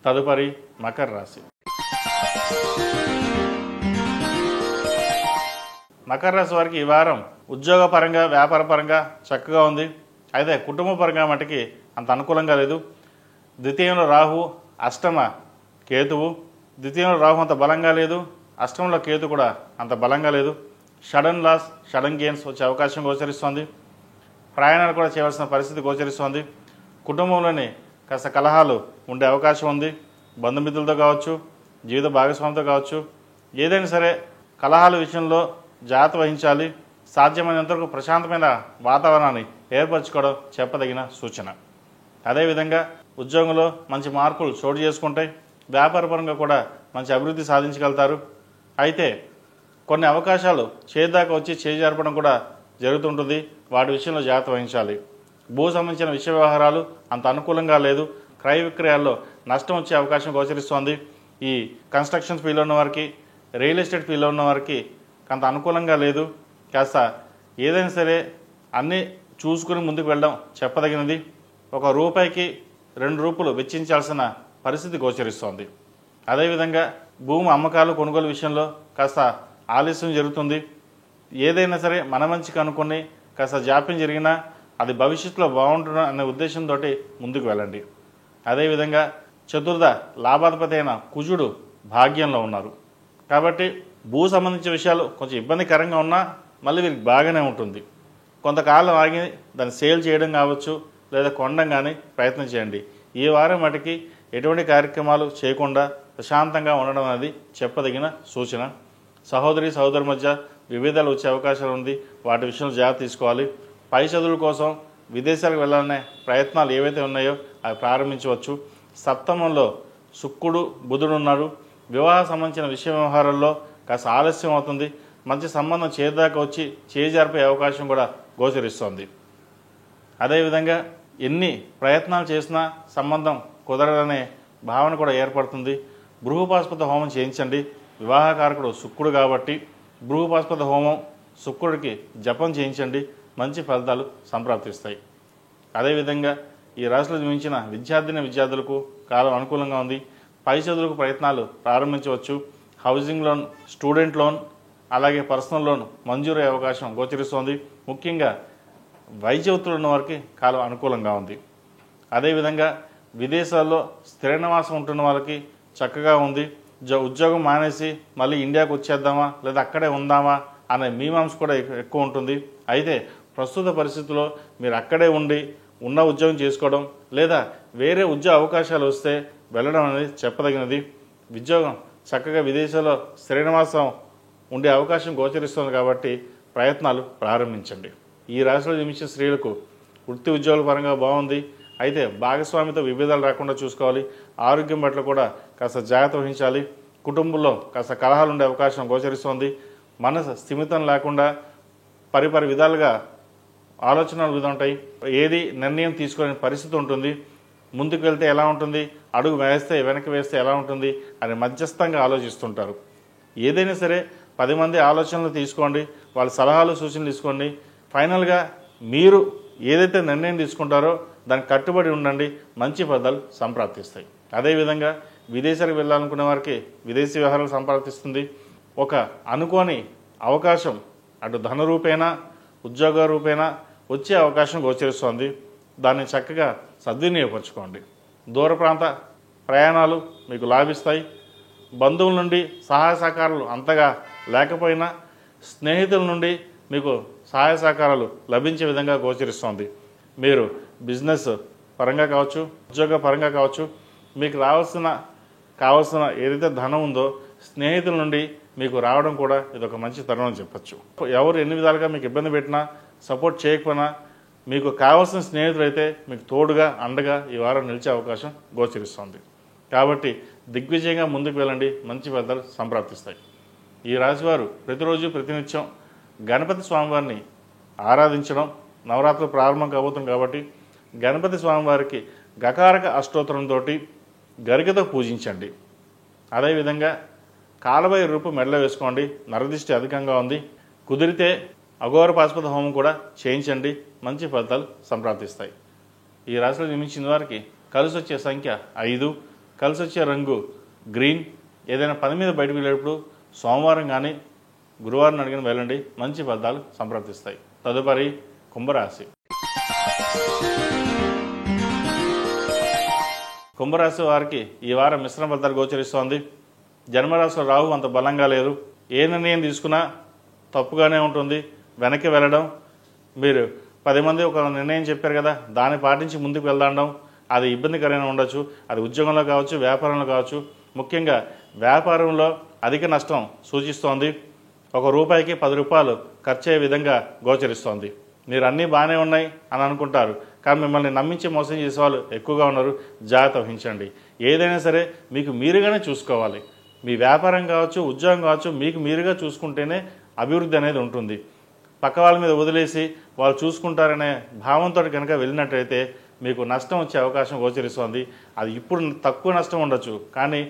తదుపరి మకర రాశి. మకర రాశి వారికి ఈ వారం ఉద్యోగపరంగా వ్యాపారపరంగా చక్కగా ఉంది. అయితే కుటుంబ పరంగా మటుకి అంత అనుకూలంగా లేదు. ద్వితీయంలో రాహు, అష్టమ కేతువు. ద్వితీయంలో రాహు అంత బలంగా లేదు, అష్టమంలో కేతు కూడా అంత బలంగా లేదు. సడన్ లాస్, సడన్ గెయిన్స్ వచ్చే అవకాశం గోచరిస్తోంది. ప్రయాణాలు కూడా చేయవలసిన పరిస్థితి గోచరిస్తోంది. కుటుంబంలోని కాస్త కలహాలు ఉండే అవకాశం ఉంది. బంధుమిత్రులతో కావచ్చు, జీవిత భాగస్వామితో కావచ్చు, ఏదైనా సరే కలహాల విషయంలో జాగ్రత్త వహించాలి. సాధ్యమైనంతవరకు ప్రశాంతమైన వాతావరణాన్ని ఏర్పరచుకోవడం చెప్పదగిన సూచన. అదేవిధంగా ఉద్యోగంలో మంచి మార్పులు చోటు చేసుకుంటాయి. వ్యాపారపరంగా కూడా మంచి అభివృద్ధి సాధించగలుగుతారు. అయితే కొన్ని అవకాశాలు చేదాకా వచ్చి చేజారపడం కూడా జరుగుతుంటుంది. వాటి విషయంలో జాగ్రత్త వహించాలి. భూ సంబంధించిన విషయ వ్యవహారాలు అంత అనుకూలంగా లేదు. క్రయ విక్రయాల్లో నష్టం వచ్చే అవకాశం గోచరిస్తోంది. ఈ కన్స్ట్రక్షన్ ఫీల్డ్లో ఉన్న వారికి, రియల్ ఎస్టేట్ ఫీల్డ్లో ఉన్న వారికి అంత అనుకూలంగా లేదు. కాస్త ఏదైనా సరే అన్నీ చూసుకుని ముందుకు వెళ్ళడం చెప్పదగినది. ₹1కి ₹2 వెచ్చించాల్సిన పరిస్థితి గోచరిస్తోంది. అదేవిధంగా భూమి అమ్మకాలు కొనుగోలు విషయంలో కాస్త ఆలస్యం జరుగుతుంది. ఏదైనా సరే మన మంచికి అనుకుని కాస్త జాప్యం జరిగినా అది భవిష్యత్తులో బాగుంటుంది అనే ఉద్దేశంతో ముందుకు వెళ్ళండి. అదేవిధంగా చతుర్థ లాభాధిపతి అయిన కుజుడు భాగ్యంలో ఉన్నారు కాబట్టి భూ సంబంధించిన విషయాలు కొంచెం ఇబ్బందికరంగా ఉన్నా మళ్ళీ వీరికి బాగానే ఉంటుంది. కొంతకాలం ఆగి దాన్ని సేల్ చేయడం కావచ్చు లేదా కొనడం కానీ ప్రయత్నం చేయండి. ఈ వారం మటుకి ఎటువంటి కార్యక్రమాలు చేయకుండా ప్రశాంతంగా ఉండడం అనేది చెప్పదగిన సూచన. సహోదరి మధ్య విభేదాలు వచ్చే అవకాశాలు ఉంది. వాటి విషయంలో జాగ్రత్త తీసుకోవాలి. పై చదువుల కోసం విదేశాలకు వెళ్ళాలనే ప్రయత్నాలు ఏవైతే ఉన్నాయో అవి ప్రారంభించవచ్చు. సప్తమంలో శుక్రుడు బుధుడు ఉన్నారు. వివాహ సంబంధించిన విషయ వ్యవహారాల్లో కాస్త ఆలస్యం అవుతుంది. మంచి సంబంధం చేదాకా వచ్చి చేజారిపోయే అవకాశం కూడా గోచరిస్తోంది. అదేవిధంగా ఎన్ని ప్రయత్నాలు చేసినా సంబంధం కుదరదనే భావన కూడా ఏర్పడుతుంది. బృహపాస్పద హోమం చేయించండి. వివాహకారకుడు శుక్రుడు కాబట్టి బృహపాస్పద హోమం శుక్రుడికి జపం చేయించండి. మంచి ఫలితాలు సంప్రాప్తిస్తాయి. అదేవిధంగా ఈ రాశిలో జన్మించిన విద్యార్థులకు కాలం అనుకూలంగా ఉంది. పై చదువులకు ప్రయత్నాలు ప్రారంభించవచ్చు. హౌసింగ్ లోన్, స్టూడెంట్ లోన్, అలాగే పర్సనల్ లోన్ మంజూరయ్యే అవకాశం గోచరిస్తోంది. ముఖ్యంగా వైద్య వృత్తులు ఉన్న వారికి కాలం అనుకూలంగా ఉంది. అదేవిధంగా విదేశాల్లో స్థిర నివాసం ఉంటున్న వాళ్ళకి చక్కగా ఉంది. ఉద్యోగం మానేసి మళ్ళీ ఇండియాకు వచ్చేద్దామా లేదా అక్కడే ఉందామా అనే మీమాంస కూడా ఎక్కువ ఉంటుంది. అయితే ప్రస్తుత పరిస్థితుల్లో మీరు అక్కడే ఉండి ఉన్న ఉద్యోగం చేసుకోవడం లేదా వేరే ఉద్యోగ అవకాశాలు వస్తే వెళ్ళడం అనేది చెప్పదగినది. ఉద్యోగం చక్కగా విదేశాల్లో స్థిర నివాసం ఉండే అవకాశం గోచరిస్తుంది కాబట్టి ప్రయత్నాలు ప్రారంభించండి. ఈ రాశిలో జన్మించిన స్త్రీలకు వృత్తి ఉద్యోగాల పరంగా బాగుంది. అయితే భాగస్వామితో విభేదాలు రాకుండా చూసుకోవాలి. ఆరోగ్యం పట్ల కూడా కాస్త జాగ్రత్త వహించాలి. కుటుంబంలో కాస్త కలహాలు ఉండే అవకాశం గోచరిస్తోంది. మనసు స్థిమితం లేకుండా పరిపరి విధాలుగా ఆలోచనలు ఉంటాయి. ఏది నిర్ణయం తీసుకోలేని పరిస్థితి ఉంటుంది. ముందుకు వెళ్తే ఎలా ఉంటుంది, అడుగు వేస్తే వెనక్కి వేస్తే ఎలా ఉంటుంది అని మధ్యస్థంగా ఆలోచిస్తుంటారు. ఏదైనా సరే 10 మంది ఆలోచనలు తీసుకోండి, వాళ్ళ సలహాలు సూచనలు తీసుకోండి. ఫైనల్గా మీరు ఏదైతే నిర్ణయం తీసుకుంటారో దానికి కట్టుబడి ఉండండి. మంచి ఫలితాలు సంప్రాప్తిస్తాయి. అదేవిధంగా విదేశాలకు వెళ్ళాలనుకునే వారికి విదేశీ వ్యవహారాలు సంప్రాప్తిస్తుంది. ఒక అనుకోని అవకాశం అటు ధన రూపేణా ఉద్యోగ రూపేణా వచ్చే అవకాశం గోచరిస్తోంది. దాన్ని చక్కగా సద్వినియోగపరచుకోండి. దూర ప్రాంత ప్రయాణాలు మీకు లాభిస్తాయి. బంధువుల నుండి సహాయ సహకారాలు అంతగా లేకపోయినా స్నేహితుల నుండి మీకు సహాయ సహకారాలు లభించే విధంగా గోచరిస్తోంది. మీరు బిజినెస్ పరంగా కావచ్చు, ఉద్యోగ పరంగా కావచ్చు, మీకు కావాల్సిన ఏదైతే ధనం ఉందో స్నేహితుల నుండి మీకు రావడం కూడా ఇదొక మంచి తరుణం చెప్పచ్చు. ఎవరు ఎన్ని విధాలుగా మీకు ఇబ్బంది పెట్టినా, సపోర్ట్ చేయకపోయినా మీకు కావాల్సిన స్నేహితులు అయితే మీకు తోడుగా అండగా ఈ వారం నిలిచే అవకాశం గోచరిస్తుంది. కాబట్టి దిగ్విజయంగా ముందుకు వెళ్ళండి. మంచి ఫలితాలు సంప్రాప్తిస్తాయి. ఈ రాశివారు ప్రతిరోజు ప్రతినిత్యం గణపతి స్వామివారిని ఆరాధించడం, నవరాత్రులు ప్రారంభం కాబోతుంది కాబట్టి గణపతి స్వామివారికి గకారక అష్టోత్తరంతో గరికతో పూజించండి. అదేవిధంగా కాలభైరవ రూపం మెడలో వేసుకోండి. నరదిష్టి అధికంగా ఉంది. కుదిరితే అఘోర పాశుపత హోమం కూడా చేయించండి. మంచి ఫలితాలు సంప్రాప్తిస్తాయి. ఈ రాశిలో జన్మించిన వారికి కలిసి వచ్చే సంఖ్య 5, కలిసి వచ్చే రంగు గ్రీన్. ఏదైనా పని మీద బయటకు వెళ్ళేటప్పుడు సోమవారం కానీ గురువారం అడిగిన వెళ్ళండి. మంచి ఫలితాలు సంప్రాప్తిస్తాయి. తదుపరి కుంభరాశి. కుంభరాశి వారికి ఈ వారం మిశ్రమ ఫలితాలు గోచరిస్తోంది. జన్మరాశిలో రాహు అంత బలంగా లేదు. ఏ నిర్ణయం తీసుకున్నా తప్పుగానే ఉంటుంది. వెనక్కి వెళ్ళడం, మీరు 10 మంది ఒక నిర్ణయం చెప్పారు కదా దాన్ని పాటించి ముందుకు వెళ్దాం, అది ఇబ్బందికరంగా ఉండొచ్చు. అది ఉద్యోగంలో కావచ్చు, వ్యాపారంలో కావచ్చు. ముఖ్యంగా వ్యాపారంలో అధిక నష్టం సూచిస్తోంది. ₹1కి ₹10 ఖర్చు అయ్యే విధంగా గోచరిస్తోంది. మీరు అన్నీ బాగానే ఉన్నాయి అని అనుకుంటారు, కానీ మిమ్మల్ని నమ్మించి మోసం చేసేవాళ్ళు ఎక్కువగా ఉన్నారు. జాగ్రత్త వహించండి. ఏదైనా సరే మీకు మీరుగానే చూసుకోవాలి. మీ వ్యాపారం కావచ్చు, ఉద్యోగం కావచ్చు, మీకు మీరుగా చూసుకుంటేనే అభివృద్ధి అనేది ఉంటుంది. పక్క వాళ్ళ మీద వదిలేసి వాళ్ళు చూసుకుంటారనే భావంతో కనుక వెళ్ళినట్టయితే మీకు నష్టం వచ్చే అవకాశం గోచరిస్తోంది. అది ఇప్పుడు తక్కువ నష్టం ఉండొచ్చు, కానీ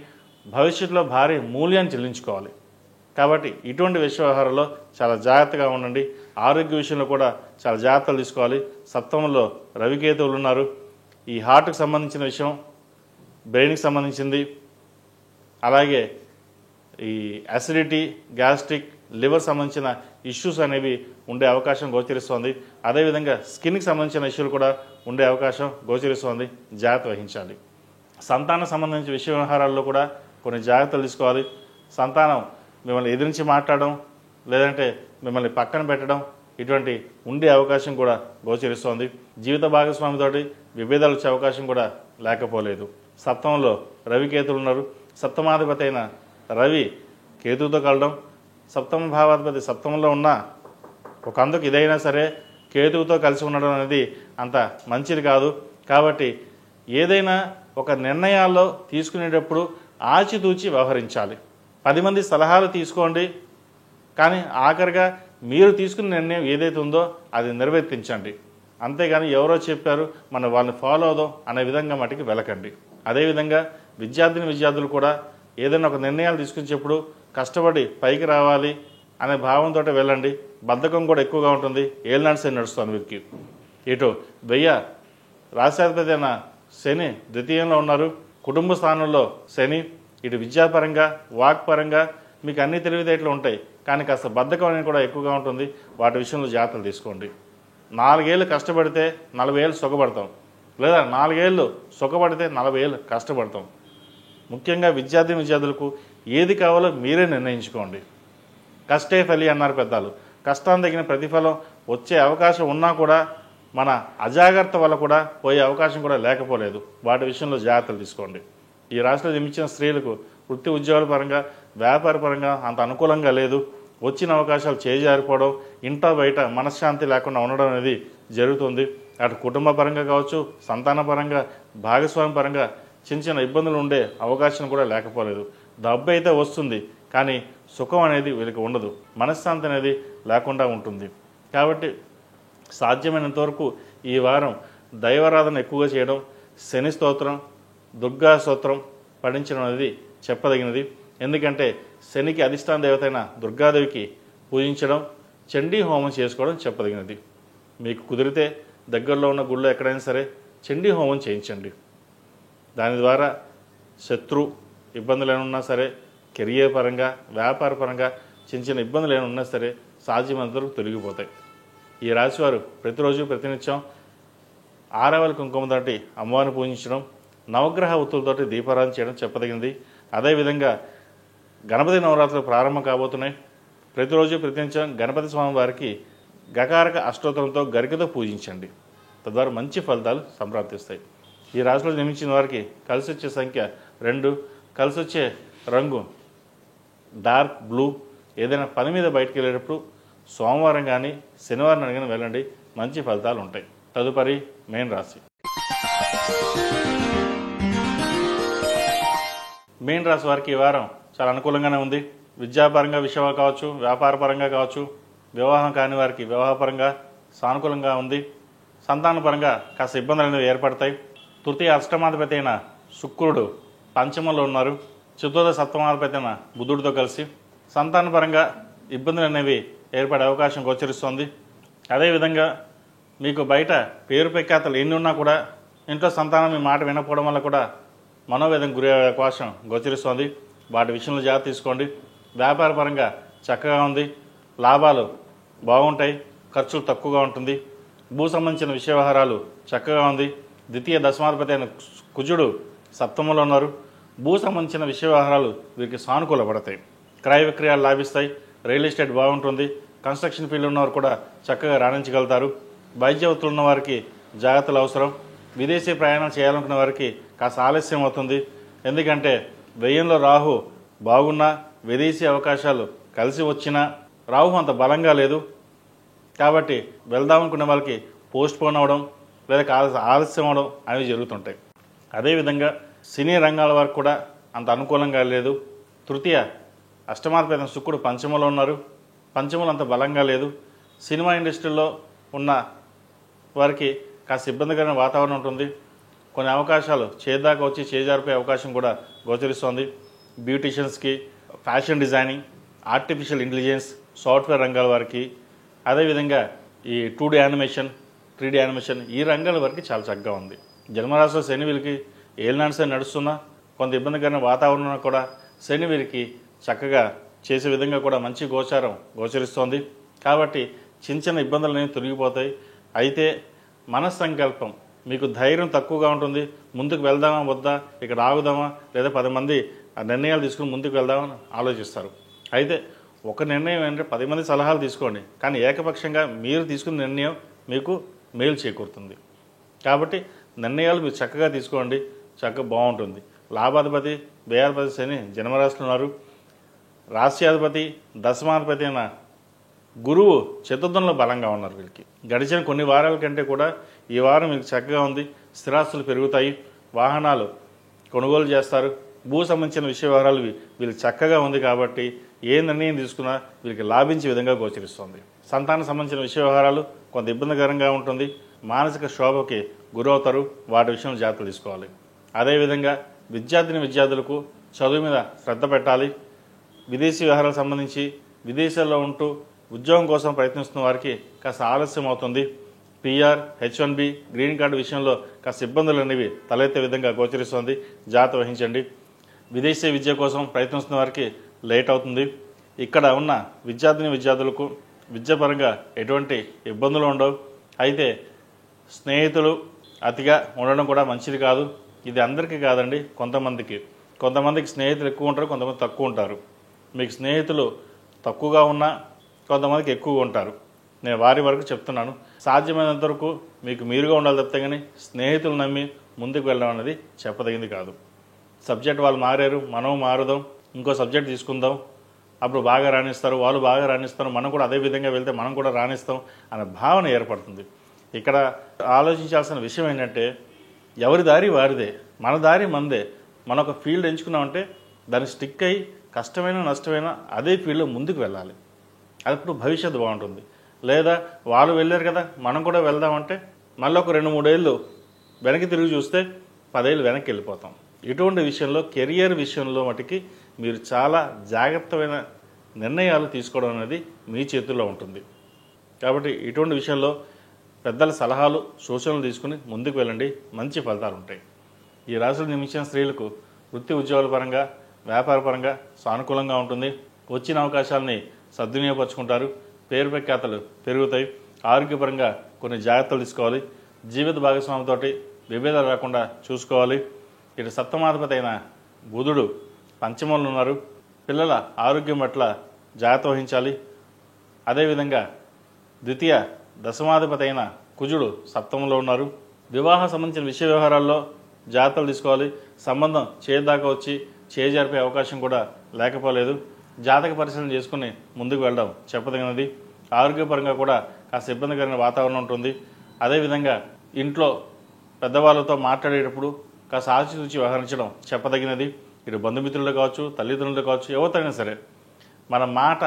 భవిష్యత్తులో భారీ మూల్యాన్ని చెల్లించుకోవాలి. కాబట్టి ఇటువంటి విషయ వ్యవహారాల్లో చాలా జాగ్రత్తగా ఉండండి. ఆరోగ్య విషయంలో కూడా చాలా జాగ్రత్తలు తీసుకోవాలి. సప్తమంలో రవికేతువులు ఉన్నారు. ఈ హార్ట్కి సంబంధించిన విషయం, బ్రెయిన్కి సంబంధించింది, అలాగే ఈ అసిడిటీ, గ్యాస్ట్రిక్, లివర్ సంబంధించిన ఇష్యూస్ అనేవి ఉండే అవకాశం గోచరిస్తోంది. అదేవిధంగా స్కిన్కి సంబంధించిన ఇష్యూలు కూడా ఉండే అవకాశం గోచరిస్తోంది. జాగ్రత్త వహించాలి. సంతానం సంబంధించిన విషయ వ్యవహారాల్లో కూడా కొన్ని జాగ్రత్తలు తీసుకోవాలి. సంతానం మిమ్మల్ని ఎదిరించి మాట్లాడడం, లేదంటే మిమ్మల్ని పక్కన పెట్టడం, ఇటువంటి ఉండే అవకాశం కూడా గోచరిస్తోంది. జీవిత భాగస్వామితోటి విభేదాలు వచ్చే అవకాశం కూడా లేకపోలేదు. సప్తమంలో రవి కేతువులు ఉన్నారు. సప్తమాధిపతి అయిన రవి కేతువుతో కలడం, సప్తమ భావాధిపతి సప్తమంలో ఉన్న ఒక అందుకు ఇదైనా సరే కేతువుతో కలిసి ఉండడం అనేది అంత మంచిది కాదు. కాబట్టి ఏదైనా ఒక నిర్ణయాల్లో తీసుకునేటప్పుడు ఆచితూచి వ్యవహరించాలి. 10 మంది సలహాలు తీసుకోండి, కానీ ఆఖరిగా మీరు తీసుకున్న నిర్ణయం ఏదైతే ఉందో అది నిర్వర్తించండి. అంతేగాని ఎవరో చెప్పారు మనం వాళ్ళని ఫాలో అవుదాం అనే విధంగా మటుకు వెళ్ళకండి. అదేవిధంగా విద్యార్థులు కూడా ఏదైనా ఒక నిర్ణయాలు తీసుకునేటప్పుడు కష్టపడి పైకి రావాలి అనే భావంతో వెళ్ళండి. బద్ధకం కూడా ఎక్కువగా ఉంటుంది. ఏలినాటి శని నడుస్తుంది వీరికి. ఇటు రాశాధిపతి అయిన శని ద్వితీయంలో ఉన్నారు. కుటుంబ స్థానంలో శని. ఇటు విద్యాపరంగా వాక్పరంగా మీకు అన్ని తెలివితేటలు ఉంటాయి, కానీ కాస్త బద్ధకం అనేది కూడా ఎక్కువగా ఉంటుంది. వాటి విషయంలో జాగ్రత్తలు తీసుకోండి. 4 ఏళ్ళు కష్టపడితే 40 ఏళ్ళు సుఖపడతాం, లేదా 4 ఏళ్ళు సుఖపడితే 40 ఏళ్ళు కష్టపడతాం. ముఖ్యంగా విద్యార్థులకు ఏది కావాలో మీరే నిర్ణయించుకోండి. కష్టే ఫలి అన్నారు పెద్దలు. కష్టాన్ని తగిన ప్రతిఫలం వచ్చే అవకాశం ఉన్నా కూడా మన అజాగ్రత్త వల్ల కూడా పోయే అవకాశం కూడా లేకపోలేదు. వాటి విషయంలో జాగ్రత్తలు తీసుకోండి. ఈ రాశిలో జన్మించిన స్త్రీలకు వృత్తి ఉద్యోగాల పరంగా వ్యాపార పరంగా అంత అనుకూలంగా లేదు. వచ్చిన అవకాశాలు చేజారిపోవడం, ఇంటా బయట మనశ్శాంతి లేకుండా ఉండడం అనేది జరుగుతుంది. అటు కుటుంబ పరంగా కావచ్చు, సంతాన పరంగా, భాగస్వామి పరంగా చిన్న ఇబ్బందులు ఉండే అవకాశం కూడా లేకపోలేదు. డబ్బు అయితే వస్తుంది, కానీ సుఖం అనేది వీళ్ళకి ఉండదు. మనశ్శాంతి అనేది లేకుండా ఉంటుంది. కాబట్టి సాధ్యమైనంత వరకు ఈ వారం దైవారాధన ఎక్కువగా చేయడం, శని స్తోత్రం, దుర్గా స్తోత్రం పఠించడం అనేది చెప్పదగినది. ఎందుకంటే శనికి అధిష్టాన దేవత అయిన దుర్గాదేవికి పూజించడం, చండీ హోమం చేసుకోవడం చెప్పదగినది. మీకు కుదిరితే దగ్గరలో ఉన్న గుళ్ళో ఎక్కడైనా సరే చండీ హోమం చేయించండి. దాని ద్వారా శత్రు ఇబ్బందులు ఏమన్నా సరే, కెరియర్ పరంగా వ్యాపార పరంగా చిన్న ఇబ్బందులు ఏమన్నా సరే సాధ్యమైనంత వరకు తొలగిపోతాయి. ఈ రాశివారు ప్రతిరోజు ప్రతినిత్యం 6 కుంకుమ తోటి అమ్మవారిని పూజించడం, నవగ్రహ ఒత్తులతోటి దీపారాధన చేయడం చెప్పదగినది. అదేవిధంగా గణపతి నవరాత్రులు ప్రారంభం కాబోతున్నాయి. ప్రతిరోజు ప్రతినిత్యం గణపతి స్వామి వారికి గకారక అష్టోత్తరంతో గరికతో పూజించండి. తద్వారా మంచి ఫలితాలు సంప్రాప్తిస్తాయి. ఈ రాశిలో జన్మించిన వారికి కలిసి వచ్చే సంఖ్య 2, కలిసి వచ్చే రంగు డార్క్ బ్లూ. ఏదైనా పని మీద బయటకు వెళ్ళేటప్పుడు సోమవారం కానీ శనివారం కానీ వెళ్ళండి, మంచి ఫలితాలు ఉంటాయి. తదుపరి మేన్ రాశి. మేన్ రాశి వారికి ఈ వారం చాలా అనుకూలంగానే ఉంది. విద్యాపరంగా విషయాలు కావచ్చు, వ్యాపార పరంగా కావచ్చు, వివాహం కాని వారికి వివాహపరంగా సానుకూలంగా ఉంది. సంతానపరంగా కాస్త ఇబ్బందులు అనేవి ఏర్పడతాయి. తృతీయ అష్టమాధిపతి అయిన శుక్రుడు పంచమంలో ఉన్నారు. చతుర్థ సప్తమాధిపతి అయిన బుధుడితో కలిసి సంతానపరంగా ఇబ్బందులు అనేవి ఏర్పడే అవకాశం గోచరిస్తోంది. అదేవిధంగా మీకు బయట పేరు ప్రఖ్యాతలు ఎన్ని ఉన్నా కూడా ఇంట్లో సంతానం మీ మాట వినకపోవడం వల్ల కూడా మనోవేదన గురి అవకాశం గోచరిస్తోంది. వాటి విషయంలో జాగ్రత్త తీసుకోండి. వ్యాపార పరంగా చక్కగా ఉంది, లాభాలు బాగుంటాయి, ఖర్చులు తక్కువగా ఉంటుంది. భూ సంబంధించిన విషయ వ్యవహారాలు చక్కగా ఉంది. ద్వితీయ దశమాధిపతి అయిన కుజుడు సప్తమంలో ఉన్నారు. భూ సంబంధించిన విషయ వ్యవహారాలు వీరికి సానుకూల పడతాయి. క్రయ విక్రయాలు లాభిస్తాయి. రియల్ ఎస్టేట్ బాగుంటుంది. కన్స్ట్రక్షన్ ఫీల్డ్ ఉన్నవారు కూడా చక్కగా రాణించగలుగుతారు. వైద్య వృత్తులు ఉన్న వారికి జాగ్రత్తలు అవసరం. విదేశీ ప్రయాణం చేయాలనుకున్న వారికి కాస్త ఆలస్యం అవుతుంది. ఎందుకంటే వ్యయంలో రాహు బాగున్నా, విదేశీ అవకాశాలు కలిసి వచ్చినా రాహు అంత బలంగా లేదు. కాబట్టి వెళ్దామనుకునే వాళ్ళకి పోస్ట్ పోన్ అవ్వడం లేదా ఆలస్యం అవడం అనేవి జరుగుతుంటాయి. అదేవిధంగా సినీ రంగాల వారికి కూడా అంత అనుకూలంగా లేదు. తృతీయ అష్టమాధిపతి శుక్రుడు పంచమంలో ఉన్నారు. పంచమంలో అంత బలంగా లేదు. సినిమా ఇండస్ట్రీలో ఉన్న వారికి కాస్త ఇబ్బందికరమైన వాతావరణం ఉంటుంది. కొన్ని అవకాశాలు చేదాకా వచ్చి చేజారిపోయే అవకాశం కూడా గోచరిస్తోంది. బ్యూటీషియన్స్కి, fashion designing, artificial intelligence, software రంగాల వారికి, అదేవిధంగా ఈ 2D యానిమేషన్, 3D యానిమేషన్ ఈ రంగాల వరకు చాలా చక్కగా ఉంది. జన్మరాశిలో శని వీరికి ఏలినాటి శని నడుస్తున్నా కొంత ఇబ్బందికరమైన వాతావరణం కూడా శని వీరికి చక్కగా చేసే విధంగా కూడా మంచి గోచరిస్తోంది. కాబట్టి చిన్న ఇబ్బందులు అనేవి తొలగిపోతాయి. అయితే మనస్సంకల్పం మీకు ధైర్యం తక్కువగా ఉంటుంది. ముందుకు వెళ్దామా వద్దా, ఇక్కడ ఆగుదామా, లేదా 10 మంది నిర్ణయాలు తీసుకుని ముందుకు వెళ్దామని ఆలోచిస్తారు. అయితే ఒక నిర్ణయం ఏంటంటే 10 మంది సలహాలు తీసుకోండి, కానీ ఏకపక్షంగా మీరు తీసుకున్న నిర్ణయం మీకు మేలు చేకూరుతుంది. కాబట్టి నిర్ణయాలు మీరు చక్కగా తీసుకోండి. చక్కగా బాగుంటుంది. లాభాధిపతి వ్యయాధిపతి శని జన్మరాశిలో ఉన్నారు. రాశ్యాధిపతి దశమాధిపతి అయిన గురువు చతుర్థంలో బలంగా ఉన్నారు. వీళ్ళకి గడిచిన కొన్ని వారాల కంటే కూడా ఈ వారం మీకు చక్కగా ఉంది. స్థిరాస్తులు పెరుగుతాయి, వాహనాలు కొనుగోలు చేస్తారు, భూ సంబంధించిన విషయ వివరాలు వీళ్ళకి చక్కగా ఉంది. కాబట్టి ఏ నిర్ణయం తీసుకున్నా వీళ్ళకి లాభించే విధంగా గోచరిస్తుంది. సంతానం సంబంధించిన విషయ వ్యవహారాలు కొంత ఇబ్బందికరంగా ఉంటుంది. మానసిక శోభకి గురవుతారు, వాటి విషయంలో జాగ్రత్తలు తీసుకోవాలి. అదేవిధంగా విద్యార్థులకు చదువు మీద శ్రద్ధ పెట్టాలి. విదేశీ వ్యవహారాలకు సంబంధించి విదేశాల్లో ఉంటూ ఉద్యోగం కోసం ప్రయత్నిస్తున్న వారికి కాస్త ఆలస్యం అవుతుంది. పిఆర్, H1B, గ్రీన్ కార్డు విషయంలో కాస్త ఇబ్బందులు అనేవి తలెత్తే విధంగా గోచరిస్తుంది, జాగ్రత్త వహించండి. విదేశీ విద్య కోసం ప్రయత్నిస్తున్న వారికి లేట్ అవుతుంది. ఇక్కడ ఉన్న విద్యార్థులకు విద్యాపరంగా ఎటువంటి ఇబ్బందులు ఉండవు. అయితే స్నేహితులు అతిగా ఉండడం కూడా మంచిది కాదు. ఇది అందరికీ కాదండి, కొంతమందికి స్నేహితులు ఎక్కువ ఉంటారు, కొంతమంది తక్కువ ఉంటారు. మీకు స్నేహితులు తక్కువగా ఉన్నా కొంతమందికి ఎక్కువగా ఉంటారు. నేను వారి వరకు చెప్తున్నాను. సాధ్యమైనంత వరకు మీకు మీరుగా ఉండాలి తప్పితే కానీ స్నేహితులు నమ్మి ముందుకు వెళ్ళడం అనేది చెప్పదగింది కాదు. సబ్జెక్ట్ వాళ్ళు మారారు, మనం మారుదాం, ఇంకో సబ్జెక్ట్ తీసుకుందాం, అప్పుడు బాగా రాణిస్తారు, వాళ్ళు బాగా రాణిస్తారు, మనం కూడా అదే విధంగా వెళ్తే మనం కూడా రాణిస్తాం అనే భావన ఏర్పడుతుంది. ఇక్కడ ఆలోచించాల్సిన విషయం ఏంటంటే ఎవరి దారి వారిదే, మన దారి మనదే. మనం ఒక ఫీల్డ్ ఎంచుకున్నామంటే దాన్ని స్టిక్ అయ్యి కష్టమైన నష్టమైన అదే ఫీల్డ్లో ముందుకు వెళ్ళాలి. అప్పుడు భవిష్యత్తు బాగుంటుంది. లేదా వాళ్ళు వెళ్ళారు కదా మనం కూడా వెళ్దామంటే మళ్ళీ ఒక 2-3 ఏళ్ళు వెనక్కి తిరిగి చూస్తే 10 ఏళ్ళు వెనక్కి వెళ్ళిపోతాం. ఇటువంటి విషయంలో కెరియర్ విషయంలో మటుకి మీరు చాలా జాగ్రత్తమైన నిర్ణయాలు తీసుకోవడం అనేది మీ చేతుల్లో ఉంటుంది. కాబట్టి ఇటువంటి విషయంలో పెద్దల సలహాలు సూచనలు తీసుకుని ముందుకు వెళ్ళండి, మంచి ఫలితాలు ఉంటాయి. ఈ రాశులు జన్మించిన స్త్రీలకు వృత్తి ఉద్యోగాల పరంగా వ్యాపార పరంగా సానుకూలంగా ఉంటుంది. వచ్చిన అవకాశాలని సద్వినియోగపరుచుకుంటారు, పేరు ప్రఖ్యాతలు పెరుగుతాయి. ఆరోగ్యపరంగా కొన్ని జాగ్రత్తలు తీసుకోవాలి. జీవిత భాగస్వామితోటి విభేదాలు రాకుండా చూసుకోవాలి. ఇటు సప్తమాధిపతి అయిన బుధుడు పంచమంలో ఉన్నారు. పిల్లల ఆరోగ్యం పట్ల జాగ్రత్త వహించాలి. అదేవిధంగా ద్వితీయ దశమాధిపతి అయిన కుజుడు సప్తమంలో ఉన్నారు. వివాహ సంబంధించిన విషయ వ్యవహారాల్లో జాగ్రత్తలు తీసుకోవాలి. సంబంధం చేదాకా వచ్చి చేజారిపే అవకాశం కూడా లేకపోలేదు. జాతక పరిశీలన చేసుకుని ముందుకు వెళ్ళడం చెప్పదగినది. ఆరోగ్యపరంగా కూడా కాస్త ఇబ్బందికరమైన వాతావరణం ఉంటుంది. అదేవిధంగా ఇంట్లో పెద్దవాళ్ళతో మాట్లాడేటప్పుడు కాస్త ఆచితూచి వ్యవహరించడం చెప్పదగినది. ఇటు బంధుమిత్రులు కావచ్చు, తల్లిదండ్రులు కావచ్చు, ఎవరితోనైనా సరే మన మాట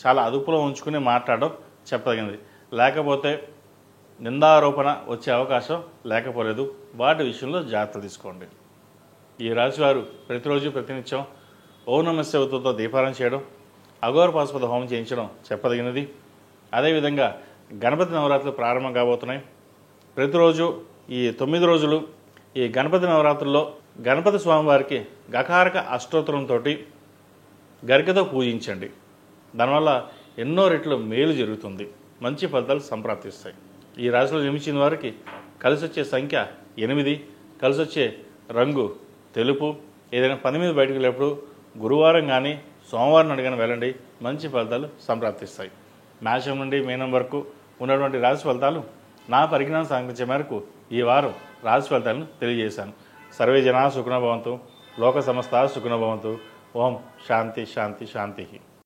చాలా అదుపులో ఉంచుకుని మాట్లాడడం చెప్పదగినది. లేకపోతే నిందారోపణ వచ్చే అవకాశం లేకపోలేదు. వాటి విషయంలో జాగ్రత్త తీసుకోండి. ఈ రాశివారు ప్రతిరోజు ప్రతినిత్యం ఓం నమః శివాయతో దీపారాధన చేయడం, అఘోర పాశుపత హోమం చేయించడం చెప్పదగినది. అదేవిధంగా గణపతి నవరాత్రులు ప్రారంభం కాబోతున్నాయి. ప్రతిరోజు ఈ 9 రోజులు ఈ గణపతి నవరాత్రుల్లో గణపతి స్వామివారికి గకారక అష్టోత్తరంతో గరికతో పూజించండి. దానివల్ల ఎన్నో రెట్లు మేలు జరుగుతుంది, మంచి ఫలితాలు సంప్రాప్తిస్తాయి. ఈ రాశిలో జన్మించిన వారికి కలిసి వచ్చే సంఖ్య 8, కలిసి వచ్చే రంగు తెలుపు. ఏదైనా పని మీద బయటకు వెళ్ళేప్పుడు గురువారం కానీ సోమవారం అడిగిన వెళ్ళండి, మంచి ఫలితాలు సంప్రాప్తిస్తాయి. మేషం నుండి మీనం వరకు ఉన్నటువంటి రాశి ఫలితాలు నా పరిజ్ఞానం సాధించే మేరకు ఈ వారం రాశి ఫలితాలను తెలియజేశాను. సర్వే జనా సుఖినో భవంతు, లోక సమస్త సుఖినో భవంతు. ఓం శాంతి శాంతి శాంతి.